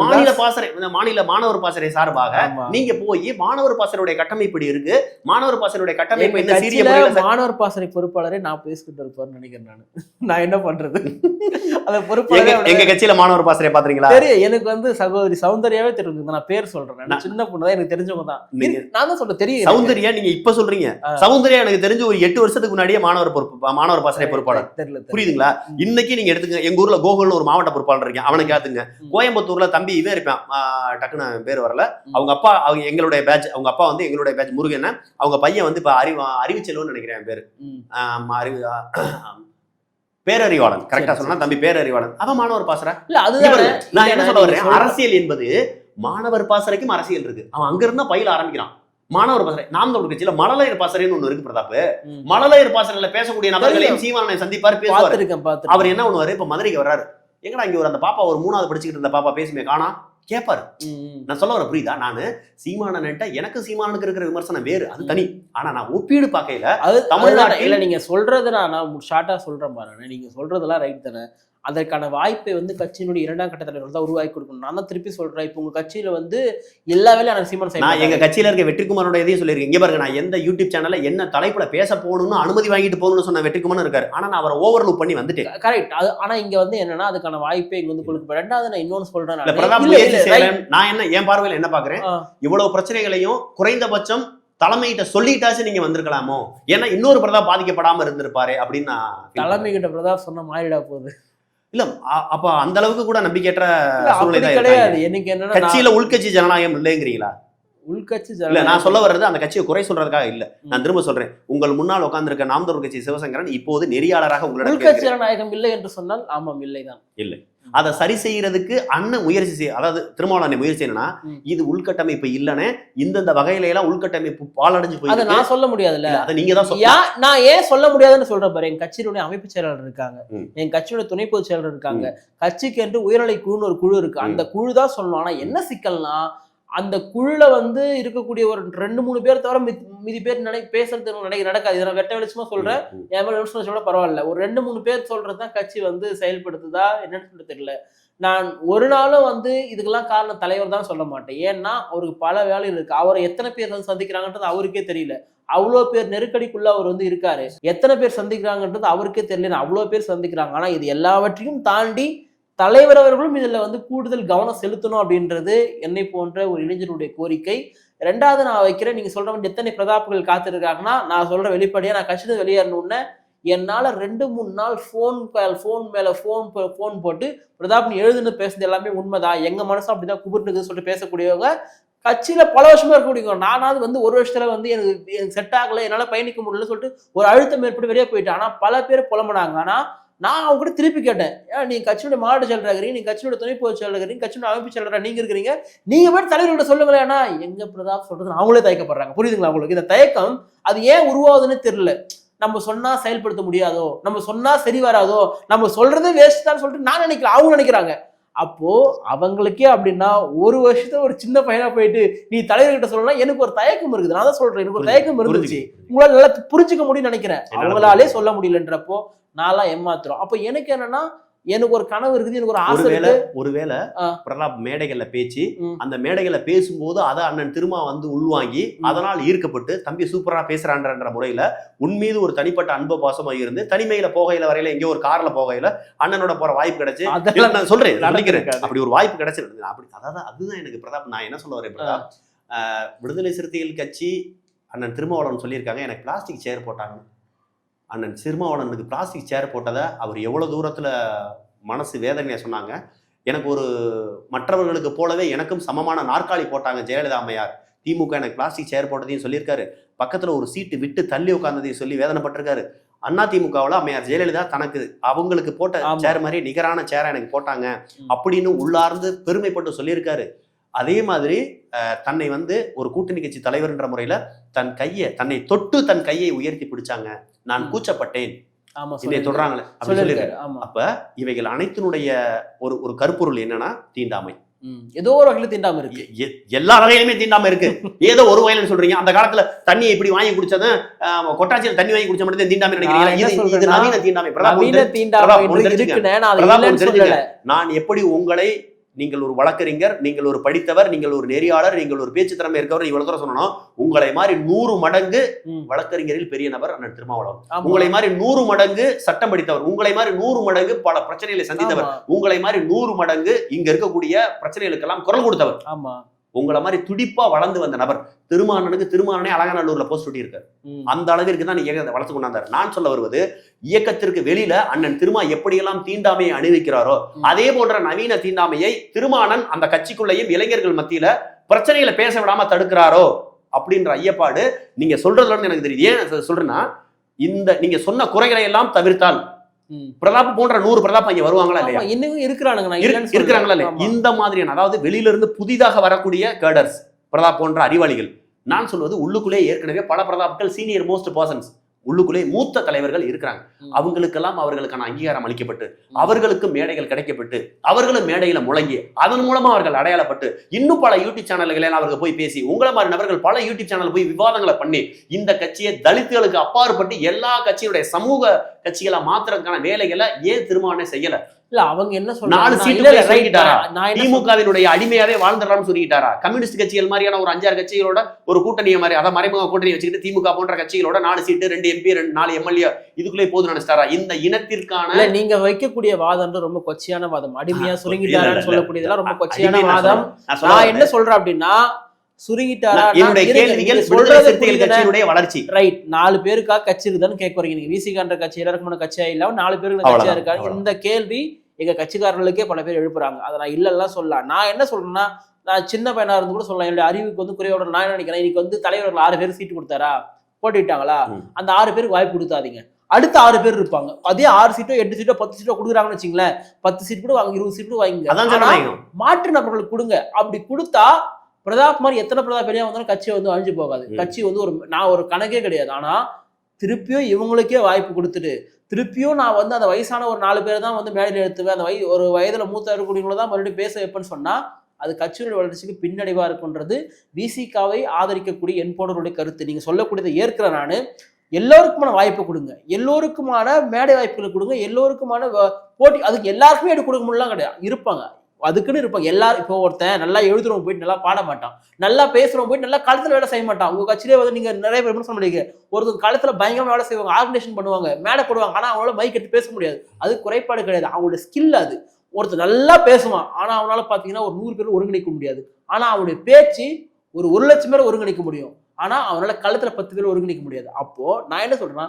மாநில பாசறை, மாநில மாணவர் பாசறை சார்பாக நீங்க போய் மாணவர் பாசறையுடைய கட்டமைப்பு இருக்கு, மாணவர் பாசறையுடைய கட்டமைப்பு என்ன சீரிய முறையில் மாணவர் பாசறை பொறுப்பாளரே 40 வயசு கிட்ட இருப்பாருன்னு நினைக்கிறேன். நான் என்ன பண்றது? அந்த பொறுப்பாளர் எங்க கட்சியில மாணவர் பாசறை பாத்தீங்களா? தெரியும், எனக்கு வந்து சகோதரி சௌந்தர்யாவே தெரிஞ்சது. நான் பேர் சொல்றேன், சின்ன பொண்ணு தான், எனக்கு தெரிஞ்சவங்க தான். நான் தான் சொல்ல தெரியும். சௌந்தர்யா நீங்க இப்ப சொல்றீங்க, சௌந்தர்யா எனக்கு தெரிஞ்சு ஒரு 8 வருஷத்துக்கு முன்னாடியே மாணவர் பாசறை பொறுப்பாளர். புரியுதுங்களா? இன்னைக்கு நீங்க எடுத்துங்க, எங்க ஊர்ல கோகுல்னு ஒரு மாவட்ட பொறுப்பாளர் இருக்கேன், அவனை கேத்துங்க. கோயம்புத்தூர்ல தம்பி இவன் இருப்பான், டக்குன்னு பேர் வரல, அவங்க அப்பா, அவங்க எங்களுடைய பேட்ச், அவங்க அப்பா வந்து எங்களுடைய பேட்ச் முருகன், அவங்க பையன் வந்து இப்ப அறிவுச்செல்வன்னு நினைக்கிறேன் பேரு, பேரறிவாளன், கரெக்டா சொன்னா தம்பி பேரறிவாளன், அவன் மாணவர் பாசறை. நான் என்ன சொல்ல வர்றேன், அரசியல் என்பது மாணவர் பாசறைக்கும் அரசியல் இருக்கு. அவன் அங்க இருந்தா பயில ஆரம்பிக்கிறான். மாணவர் பாசறை, நாம் தமிழர் கட்சியில மழலையர் பாசறைன்னு ஒண்ணு இருக்கு பிரதாப். மழலையர் பாசறையில பேசக்கூடிய நபர்களையும் சீமானை சந்திப்பாரு, பேசுவாரு. அவர் என்ன பண்ணுவாரு, இப்ப மதுரைக்கு வர்றாரு, எங்கடா இங்க ஒரு அந்த பாப்பா ஒரு 3வது படிச்சுக்கிட்டு இருந்த பாப்பா பேசுமே காணா, கேட்பாரு. நான் சொல்ல வர புரியுதா? நானு சீமானன்ட்ட எனக்கு சீமானுக்கு இருக்கிற விமர்சனம் வேறு, அது தனி. ஆனா நான் ஒப்பீடு பார்க்கையில அது தமிழ்நாட்டில் இல்ல, நீங்க சொல்றது நான் ஷார்ட்டா சொல்றேன் பாருங்க. நீங்க சொல்றதெல்லாம் ரைட் தானே. அதற்கான வாய்ப்பை வந்து கட்சியினுடைய 2ஆம் கட்ட தலைவர் தான் உருவாக்கி கொடுக்கணும். நான் தான் திருப்பி சொல்றேன், இப்போ உங்க கட்சியில வந்து எல்லா வேலையும் சீமான் செய்ய நான் எங்க கட்சியில இருக்க வெற்றிக்குமாரோட இதையும் சொல்லியிருக்கேன். இங்க பாருங்க, நான் எந்த யூடியூப் சேனல்ல என்ன தலைப்புல பேச போகணும்னு அனுமதி வாங்கிட்டு போகணும்னு சொன்ன வெற்றிக்குமார் இருக்காரு. ஆனா நான் அவரை ஓவர்லூப் பண்ணி வந்துட்டேன். கரெக்ட். அது ஆனா இங்க வந்து என்னன்னா அதுக்கான வாய்ப்பை இங்க வந்து கொடுக்க. ரெண்டாவது நான் இன்னொன்னு சொல்றேன், நான் என்ன என் பார்வையில் என்ன பாக்குறேன், இவ்வளவு பிரச்சனைகளையும் குறைந்தபட்சம் தலைமைகிட்ட சொல்லிட்டாச்சு நீங்க வந்திருக்கலாமோ, ஏன்னா இன்னொரு பிரதாப் பாதிக்கப்படாம இருந்திருப்பாரு அப்படின்னு. தலைமை கிட்ட பிரதாப் சொன்ன மாறிடா போகுது. இல்ல அப்ப அந்த அளவுக்கு கூட நம்பிக்கையற்ற சூழ்நிலை கிடையாது. எனக்கு என்னன்னா கட்சியில உள்கட்சி ஜனநாயகம் இல்லைங்கிறீங்களா? உள்கட்சி இல்ல, நான் சொல்ல வர்றது அந்த கட்சியை குறை சொல்றதுக்காக இல்ல. நான் திரும்ப சொல்றேன், உங்கள் முன்னால் உட்கார்ந்திருக்க நாம் தமிழர் கட்சி சிவசங்கரன் இப்போது நெறியாளராக உங்களிடம் உள்கட்சி ஜனநாயகம் இல்லை என்று சொன்னால் ஆமாம், இல்லைதான். இல்லை, அதை சரி செய்யறதுக்கு அண்ணன் முயற்சி செய்ய, அதாவது திருமாவளவன் முயற்சி என்னன்னா, இது உள்கட்டமைப்பு இல்லன்னு இந்தந்த வகையில எல்லாம் உள்கட்டமைப்பு பாலடைஞ்சு போய் அதை நான் சொல்ல முடியாதுல்ல. அதை நீங்க தான் சொல்ல. நான் ஏன் சொல்ல முடியாதுன்னு சொல்றேன் பாரு. என் கட்சியினுடைய அமைப்பு செயலாளர் இருக்காங்க, என் கட்சியோட துணை பொதுச் செயலாளர் இருக்காங்க, கட்சிக்கு என்று உயர்நிலை குழுன்னு ஒரு குழு இருக்கு. அந்த குழு தான் சொல்லணும். ஆனா என்ன சிக்கல்னா, அந்த குழுல வந்து இருக்கக்கூடிய ஒரு 2-3 பேர் தவிர மீதி பேர் பேசுறது நடக்காது. இதை நான் வெட்ட வெளிச்சமா சொல்றேன், என் மேல விமர்சனம் சொல்ல பரவாயில்ல. ஒரு 2-3 பேர் சொல்றதுதான் கட்சி வந்து செயல்படுத்துதா என்னன்னு சொல்ல தெரியல. நான் ஒரு நாளும் வந்து இதுக்கெல்லாம் காரணம் தலைவர் தான் சொல்ல மாட்டேன். ஏன்னா அவருக்கு பல வேலைகள் இருக்கு. அவரை எத்தனை பேர் வந்து சந்திக்கிறாங்கன்றது அவருக்கே தெரியல. அவ்வளோ பேர் நெருக்கடிக்குள்ள அவர் வந்து இருக்காரு. எத்தனை பேர் சந்திக்கிறாங்கன்றது அவருக்கே தெரியல. அவ்வளோ பேர் சந்திக்கிறாங்க. ஆனா இது எல்லாவற்றையும் தாண்டி தலைவர் அவர்களும் இதுல வந்து கூடுதல் கவனம் செலுத்தணும் அப்படின்றது என்னை போன்ற ஒரு இளைஞருடைய கோரிக்கை. ரெண்டாவது நான் வைக்கிறேன், நீங்க சொல்ற மாதிரி எத்தனை பிரதாப்புகள் காத்திருக்காங்கன்னா, நான் சொல்ற வெளிப்படையா நான் கட்சியில வெளியேறணும்னு என்னால 2-3 நாள் ஃபோன் மேல ஃபோன் போட்டு பிரதாப் நீ எழுதுன்னு பேசுறது எல்லாமே உண்மைதான், எங்க மனசும் அப்படிதான் குபிர்னுக்குன்னு சொல்லிட்டு பேசக்கூடியவங்க கட்சியில பல வருஷமா இருக்கக்கூடியவங்க. நானாவது வந்து ஒரு வருஷத்துல வந்து எனக்கு செட் ஆகல, என்னால பயணிக்க முடியலன்னு சொல்லிட்டு ஒரு அழுத்தம் ஏற்பட்டு வெளியே போயிட்டேன். ஆனா பல பேர் புலம்புனாங்க. ஆனா நான் அவங்க கூட திருப்பி கேட்டேன், ஏன் நீங்க கட்சியோட மாவட்ட செயலராக இருக்கிறீங்க, நீங்க கட்சியோட துணை பொதுச் செயலராக இருக்கிறீங்க, கட்சியோட அமைப்பு செயலராக நீங்க இருக்கிறீங்க, நீங்க போய் தலைவர்கிட்ட சொல்லுங்களேன். ஏன்னா எங்க பிரதாப் சொல்றது அவங்களே தயக்கப்படுறாங்க. புரியுதுங்களா உங்களுக்கு? இந்த தயக்கம் அது ஏன் உருவாகுதுன்னு தெரியல. நம்ம சொன்னா செயல்படுத்த முடியாதோ, நம்ம சொன்னா சரி வராதோ, நம்ம சொல்றதே வேஸ்ட் தான் சொல்லிட்டு நான் நினைக்கிறேன், அவங்க நினைக்கிறாங்க. அப்போ அவங்களுக்கே அப்படின்னா ஒரு வருஷத்துல ஒரு சின்ன பையனா போயிட்டு நீ தலைவர்கிட்ட சொல்லலாம், எனக்கு ஒரு தயக்கம் இருக்குது. நான் தான் சொல்றேன், எனக்கு ஒரு தயக்கம் இருந்துச்சு. உங்களால நல்லா புரிஞ்சுக்க முடியும்னு நினைக்கிறேன். அவங்களாலே சொல்ல முடியலன்றப்போ நான்லாம் ஏமாத்துறோம். அப்ப எனக்கு என்னன்னா, எனக்கு ஒரு கனவு இருக்குது, எனக்கு ஒரு ஆசை இருக்கு. ஒருவேளை பிரதாப் மேடைகள்ல பேச்சு, அந்த மேடைகள்ல பேசும்போது அதை அண்ணன் திருமா வந்து உள்வாங்கி அதனால் ஈர்க்கப்பட்டு தம்பி சூப்பரா பேசுறான்ற முறையில உன்மீது ஒரு தனிப்பட்ட அன்பு பாசமா இருந்து தனிமையில போகையில வரையில எங்கேயோ ஒரு கார்ல போகையில அண்ணனோட போற வாய்ப்பு கிடைச்சு, நான் சொல்றேன் நினைக்கிறேன், அப்படி ஒரு வாய்ப்பு கிடைச்சிருக்கு. அப்படி அதாவது அதுதான் எனக்கு பிரதாப். நான் என்ன சொல்ல வரேன் பிரதாப், விடுதலை சிறுத்தைகள் கட்சி அண்ணன் திருமாவளவன் சொல்லியிருக்காங்க, எனக்கு பிளாஸ்டிக் சேர் போட்டாங்க. அண்ணன் திருமாவளவனுக்கு பிளாஸ்டிக் சேர் போட்டதை அவர் எவ்வளோ தூரத்தில் மனசு வேதனையை சொன்னாங்க. எனக்கு ஒரு மற்றவர்களுக்கு போலவே எனக்கும் சமமான நாற்காலி போட்டாங்க ஜெயலலிதா அம்மையார். திமுக எனக்கு பிளாஸ்டிக் சேர் போட்டதையும் சொல்லியிருக்காரு, பக்கத்தில் ஒரு சீட்டு விட்டு தள்ளி உட்கார்ந்ததையும் சொல்லி வேதனைப்பட்டிருக்காரு. அண்ணா திமுகவில் அம்மையார் ஜெயலலிதா தனக்கு அவங்களுக்கு போட்ட சேர் மாதிரி நிகரான சேரை எனக்கு போட்டாங்க அப்படின்னு உள்ளார்ந்து பெருமைப்பட்டு சொல்லியிருக்காரு. அதே மாதிரி தன்னை வந்து ஒரு கூட்டணி கட்சி தலைவர்ன்ற முறையில தன்னை தொட்டு தன் கையை உயர்த்தி பிடிச்சாங்க, நான் கூச்சப்பட்டேன் சொல்றாங்களே அப்படி சொல்லிருக்காரு. அப்ப இவைகள் அனைத்தினுடைய ஒரு கருப்பொருள் என்னன்னா தீண்டாமை. ஏதோ ஒரு வகையில தீண்டாம இருக்கு, எல்லா வகையிலுமே தீண்டாம இருக்கு. ஏதோ ஒரு வகையில சொல்றீங்க, அந்த காலத்துல தண்ணியை இப்படி வாங்கி குடிச்சதும் கொட்டாச்சியில் தண்ணி வாங்கி குடிச்ச மட்டும் தீண்டாமை நினைக்கிறீங்க. இது நவீன தீண்டாமை. நான் எப்படி உங்களை, நீங்கள் ஒரு வழக்கறிஞர், நீங்கள் ஒரு படித்தவர், நீங்கள் ஒரு நெறியாளர், நீங்கள் ஒரு பேச்சு திறமை இருக்கவர், இவ்வளவு தூரம் சொல்லணும். உங்களை மாதிரி 100 மடங்கு வழக்கறிஞரில் பெரிய நபர் அண்ணன் திருமாவளவன். உங்களை மாதிரி 100 மடங்கு சட்டம் படித்தவர், உங்களை மாதிரி 100 மடங்கு பல பிரச்சனைகளை சந்தித்தவர், உங்களை மாதிரி 100 மடங்கு இங்க இருக்கக்கூடிய பிரச்சனைகளுக்கெல்லாம் குரல் கொடுத்தவர். ஆமா, உங்களை மாதிரி துடிப்பா வளர்ந்து வந்த நபர். திருமானனே அலங்காநல்லூர்ல போஸ்ட் ஒட்டி இருக்காரு. அந்த அளவிற்கு தான் இயக்கத்தை வளர்த்து கொண்டாந்தார். நான் சொல்ல வருவது, இயக்கத்திற்கு வெளியில அண்ணன் திருமா எப்படியெல்லாம் தீண்டாமையை அணிவிக்கிறாரோ அதே போன்ற நவீன தீண்டாமையை திருமானன் அந்த கட்சிக்குள்ளேயும் இளைஞர்கள் மத்தியில பிரச்சனைகளை பேச விடாம தடுக்கிறாரோ அப்படின்ற ஐயப்பாடு நீங்க சொல்றதுல இருந்து எனக்கு தெரியுது. ஏன் சொல்றேன்னா, இந்த நீங்க சொன்ன குறைகளை எல்லாம் தவிர்த்தால் பிரதாப் போன்ற 100 பிரதாப் இங்க வருவாங்களா இல்லையா? இன்னும் இருக்கிறாங்களா இல்லையா? இந்த மாதிரியான, அதாவது வெளியில இருந்து புதிதாக வரக்கூடிய கேடர்ஸ் பிரதாப் போன்ற அறிவாளிகள். நான் சொல்வது, உள்ளுக்குள்ளே ஏற்கனவே பல பிரதாப்கள் சீனியர் மோஸ்ட் பர்சன்ஸ் உள்ளுக்குள்ளே மூத்த தலைவர்கள் இருக்கிறாங்க. அவங்களுக்கெல்லாம் அவர்களுக்கான அங்கீகாரம் அளிக்கப்பட்டு அவர்களுக்கு மேடைகள் கிடைக்கப்பட்டு அவர்களும் மேடையில முழங்கி அதன் மூலமா அவர்கள் அடையாளப்பட்டு இன்னும் பல யூடியூப் சேனல்களை எல்லாம் அவர்கள் போய் பேசி உங்களை மாதிரி நபர்கள் பல யூடியூப் சேனல் போய் விவாதங்களை பண்ணி இந்த கட்சியை தலித்துகளுக்கு அப்பாற்பட்டு எல்லா கட்சியுடைய சமூக கட்சிகளை மாத்துறதுக்கான வேலைகளை ஏன் திருமாவளவன் செய்யல? இல்ல அவங்க என்ன 4 சீட்டு சொல்லிட்டாரா? திமுகவினுடைய அடிமையாவே வாழ்ந்துடுறான்னு சொல்லிட்டாரா? கம்யூனிஸ்ட் கட்சிகள் மாதிரியான ஒரு 5-6 கட்சிகளோட ஒரு கூட்டணியை மாதிரி அதை மறைமுக கூட்டணி வச்சுக்கிட்டு திமுக போன்ற கட்சிகளோட 4 சீட்டு 2 MP 4 MLA இதுக்குள்ளே போது நினைச்சிட்டாரா? இந்த இனத்திற்கான நீங்க வைக்கக்கூடிய வாதம் ரொம்ப கொச்சையான வாதம். அடிமையா சுருங்கிட்டாரான்னு சொல்லக்கூடியதெல்லாம் ரொம்ப கொச்சையான வாதம். நான் என்ன சொல்றேன் அப்படின்னா, சுருங்கிட்டாரா என்னுடைய கேள்விகள் சிறுத்தைகள் கட்சியினுடைய வளர்ச்சி ரைட். 4 பேருக்காக கட்சி இருக்குதான்னு கேட்க வரீங்க. நீங்க விசிகான்ற கட்சி எல்லாருக்குமான கட்சியா இல்லாம 4 பேருக்கு கட்சியா இருக்காங்க. இந்த கேள்வி எங்க கட்சிக்காரர்களுக்கே பல பேர் எழுப்புறாங்க. அதை நான் இல்லெல்லாம் சொல்லலாம். நான் என்ன சொல்றேன்னா, நான் சின்ன பையனா இருந்து கூட சொல்லலாம், என்னுடைய அறிவுக்கு குறையோட நான் என்ன நினைக்கிறேன், இன்னைக்கு தலைவர்கள் 6 பேர் சீட்டு கொடுத்தாரா, போட்டிட்டாங்களா, அந்த 6 பேருக்கு வாய்ப்பு கொடுத்தாதீங்க. அடுத்த 6 பேர் இருப்பாங்க. அதே 6 சீட்டோ 8 சீட்டோ 10 சீட்டோ கொடுக்குறாங்கன்னு வச்சுங்களேன், 10 சீட் கூட வாங்க, 20 சீட் கூட வாங்க, மாற்று நபர்களுக்கு கொடுங்க. அப்படி கொடுத்தா பிரதாப் மாதிரி எத்தனை பிரதாப் பெரியா வந்தாலும் கட்சி அழிஞ்சு போகாது. கட்சி நான் ஒரு கணக்கே கிடையாது. ஆனா திருப்பியும் இவங்களுக்கே வாய்ப்பு கொடுத்துட்டு திருப்பியும் நான் அந்த வயசான ஒரு 4 பேர் தான் மேடையில் எடுத்துவேன், அந்த ஒரு வயதுல மூத்த இருக்கக்கூடியவங்கள தான் மறுபடியும் பேச வைப்பேன்னு சொன்னா அது கட்சியுடைய வளர்ச்சிக்கு பின்னடைவா இருக்குன்றது விசிகாவை ஆதரிக்கக்கூடிய என்போனருடைய கருத்து. நீங்க சொல்லக்கூடியதை ஏற்கிற நான் எல்லோருக்குமான வாய்ப்பு கொடுங்க, எல்லோருக்குமான மேடை வாய்ப்புகளை கொடுங்க, எல்லோருக்குமான போட்டி. அதுக்கு எல்லாருக்குமே எடுத்து கொடுக்க முடியலாம் கிடையாது, இருப்பாங்க அதுக்குன்னு இருப்பாங்க எல்லாரும். இப்போ ஒருத்தன் நல்லா எழுதுறவங்க போயிட்டு நல்லா பாட மாட்டான், நல்லா பேசுறவங்க போயிட்டு நல்லா களத்துல வேலை செய்ய மாட்டான். உங்க கட்சியிலே நீங்க நிறைய பேர் சொல்ல முடியுங்க, ஒருத்தர் களத்துல பயங்கரமா வேலை செய்வாங்க, ஆர்கனைசேஷன் பண்ணுவாங்க, மேடை போடுவாங்க, ஆனா அவங்களால மைக் எடுத்து பேச முடியாது. அது குறைபாடு கிடையாது, அவங்களோட ஸ்கில். அது ஒருத்தர் நல்லா பேசுவான், ஆனா அவனால பாத்தீங்கன்னா ஒரு 100 பேர் ஒருங்கிணைக்க முடியாது. ஆனா அவனுடைய பேச்சு ஒரு 1,00,000 பேர் ஒருங்கிணைக்க முடியும். ஆனா அவனால களத்துல 10 பேர் ஒருங்கிணைக்க முடியாது. அப்போ நான் என்ன சொல்றேன்னா,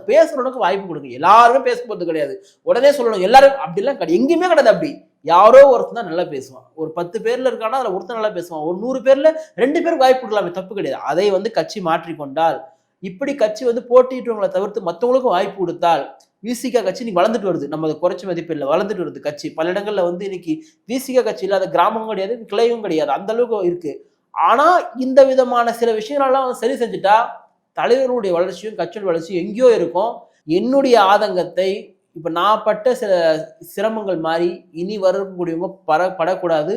பேசுறவனுக்கு வாய்ப்பு கொடுங்க. எல்லாருமே பேச போறது கிடையாது, உடனே சொல்லணும் எல்லாரும் அப்படிலாம் கிடையாது, எங்கேயுமே கிடையாது. அப்படி யாரோ ஒருத்தன் தான் நல்லா பேசுவான், ஒரு 10 பேர்ல இருக்கானா அதுல ஒருத்தன் நல்லா பேசுவான், ஒரு 100 பேர்ல 2 பேருக்கு வாய்ப்பு கொடுக்கலாமே, தப்பு கிடையாது. அதை கட்சி மாற்றிக்கொண்டால், இப்படி கட்சி போட்டியிட்டவங்களை தவிர்த்து மற்றவங்களுக்கும் வாய்ப்பு கொடுத்தால், விசிகா கட்சி நீ வளர்ந்துட்டு வருது. நம்ம அதை குறைச்ச மதிப்பில்லை, வளர்ந்துட்டு வருது கட்சி. பல இடங்கள்ல இன்னைக்கு விசிகா கட்சி இல்லாத கிராமமும் கிடையாது, கிளையும் கிடையாது, அந்த அளவுக்கு இருக்கு. ஆனா இந்த விதமான சில விஷயங்கள்லாம் சரி செஞ்சுட்டா தலைவர்களுடைய வளர்ச்சியும் கட்சியோட வளர்ச்சியும் எங்கேயோ இருக்கும். என்னுடைய ஆதங்கத்தை இப்ப நான் பட்ட சில சிரமங்கள் மாதிரி இனி வரக்கூடியவங்க படக்கூடாது.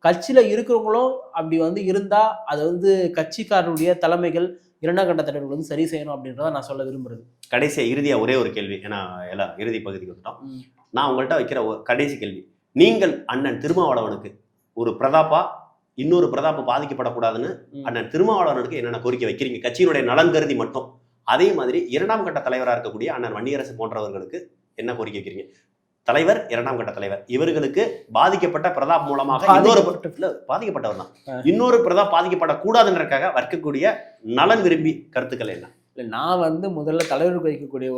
கட்சியில இருக்கிறவங்களும் அப்படி இருந்தா அது கட்சிக்காரருடைய தலைமைகள் 2ஆம் கட்ட தலைவர்கள் சரி செய்யணும் அப்படின்றத நான் சொல்ல விரும்புறது. கடைசியா இறுதியா ஒரே ஒரு கேள்வி, ஏன்னா எல்லாம் இறுதி பகுதிக்கு வந்துட்டோம். நான் உங்கள்கிட்ட வைக்கிற கடைசி கேள்வி, நீங்கள் அண்ணன் திருமாவளவனுக்கு ஒரு பிரதாப்பா இன்னொரு பிரதாப்ப பாதிக்கப்படக்கூடாதுன்னு அண்ணன் திருமாவளவனுக்கு என்னென்ன கோரிக்கை வைக்கிறீங்க கட்சியினுடைய நலன் கருதி மட்டும்? அதே மாதிரி 2ஆம் கட்ட தலைவராக இருக்கக்கூடிய அண்ணன் வன்னியரசு போன்றவர்களுக்கு என்ன கோரிக்கை வைக்கிறீங்க? தலைவர் 2ஆம் கட்ட தலைவர் இவர்களுக்கு பாதிக்கப்பட்ட பிரதாப் மூலமாக பாதிக்கப்பட்டவர் தான், இன்னொரு பிரதாப் பாதிக்கப்படக்கூடாதுன்றதுக்காக வைக்கக்கூடிய நலன் விரும்பி கருத்துக்கள் என்ன? இல்லை, நான் முதல்ல தலைவருக்கு வைக்கக்கூடிய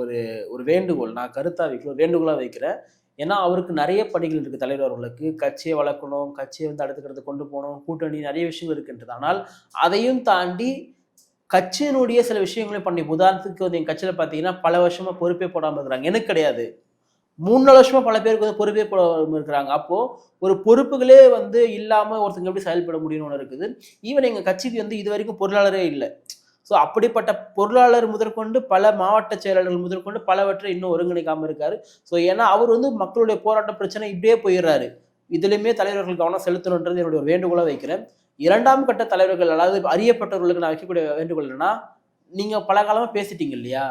ஒரு வேண்டுகோள், நான் கருத்தா வைக்க வேண்டுகோளா வைக்கிறேன். ஏன்னா அவருக்கு நிறைய பணிகள் இருக்குது. தலைவர் அவர்களுக்கு கட்சியை வளர்க்கணும், கட்சியை அடுத்துக்கிறது கொண்டு போகணும், கூட்டணி நிறைய விஷயங்கள் இருக்கின்றது. ஆனால் அதையும் தாண்டி கட்சியினுடைய சில விஷயங்களையும் பண்ணி, உதாரணத்துக்கு என் கட்சியில் பார்த்தீங்கன்னா பல வருஷமா பொறுப்பே போடாமல் இருக்கிறாங்க. எனக்கு கிடையாது, 3-4 வருஷமா பல பேருக்கு பொறுப்பே போடாமல் இருக்கிறாங்க. அப்போ ஒரு பொறுப்புகளே இல்லாம ஒருத்தங்க எப்படி செயல்பட முடியும்னு ஒன்று இருக்குது. ஈவன் எங்க கட்சிக்கு இது வரைக்கும் பொருளாளரே இல்லை. ஸோ அப்படிப்பட்ட பொருளாளர் முதற்கொண்டு பல மாவட்ட செயலாளர்கள் முதற்கொண்டு பலவற்றை இன்னும் ஒருங்கிணைக்காமல் இருக்காரு. ஸோ ஏன்னா அவர் மக்களுடைய போராட்ட பிரச்சனை இப்படியே போயிடுறாரு. இதுலையுமே தலைவர்கள் கவனம் செலுத்தணுன்றது என்னுடைய ஒரு வேண்டுகோளாக வைக்கிறேன். 2ஆம் கட்ட தலைவர்கள், அதாவது அறியப்பட்டவர்களுக்கு நான் வைக்கக்கூடிய வேண்டுகோள் என்னன்னா, நீங்க பல காலமா பேசிட்டீங்க இல்லையா,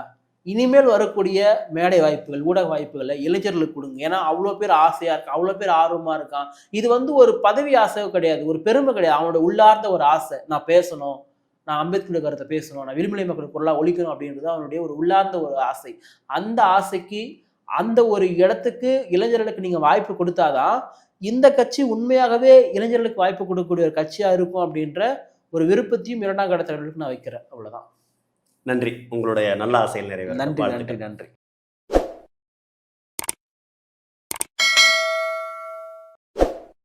இனிமேல் வரக்கூடிய மேடை வாய்ப்புகள், ஊடக வாய்ப்புகளை இளைஞர்களுக்கு கொடுங்க. ஏன்னா அவ்வளோ பேர் ஆசையா இருக்கான், அவ்வளோ பேர் ஆர்வமா இருக்கான். இது ஒரு பதவி ஆசை கிடையாது, ஒரு பெருமை கிடையாது, அவனோட உள்ளார்ந்த ஒரு ஆசை. நான் பேசணும், நான் அம்பேத்கருடைய கருத்தை பேசணும், நான் விடுதலை மக்கள் பொருளாக ஒழிக்கணும் அப்படின்றது அவனுடைய ஒரு உள்ளார்ந்த ஒரு ஆசை. அந்த ஆசைக்கு அந்த ஒரு இடத்துக்கு இளைஞர்களுக்கு நீங்க வாய்ப்பு கொடுத்தாதான் இந்த கட்சி உண்மையாகவே இளைஞர்களுக்கு வாய்ப்பு கொடுக்கக்கூடிய ஒரு கட்சியா இருக்கும் அப்படின்ற ஒரு விருப்பத்தையும் 2ஆம் கட்ட தலைவர்களுக்கு நான் வைக்கிறேன். அவ்வளவுதான். நன்றி, உங்களுடைய நல்ல ஆசையில் நிறைவேற. நன்றி நன்றி நன்றி.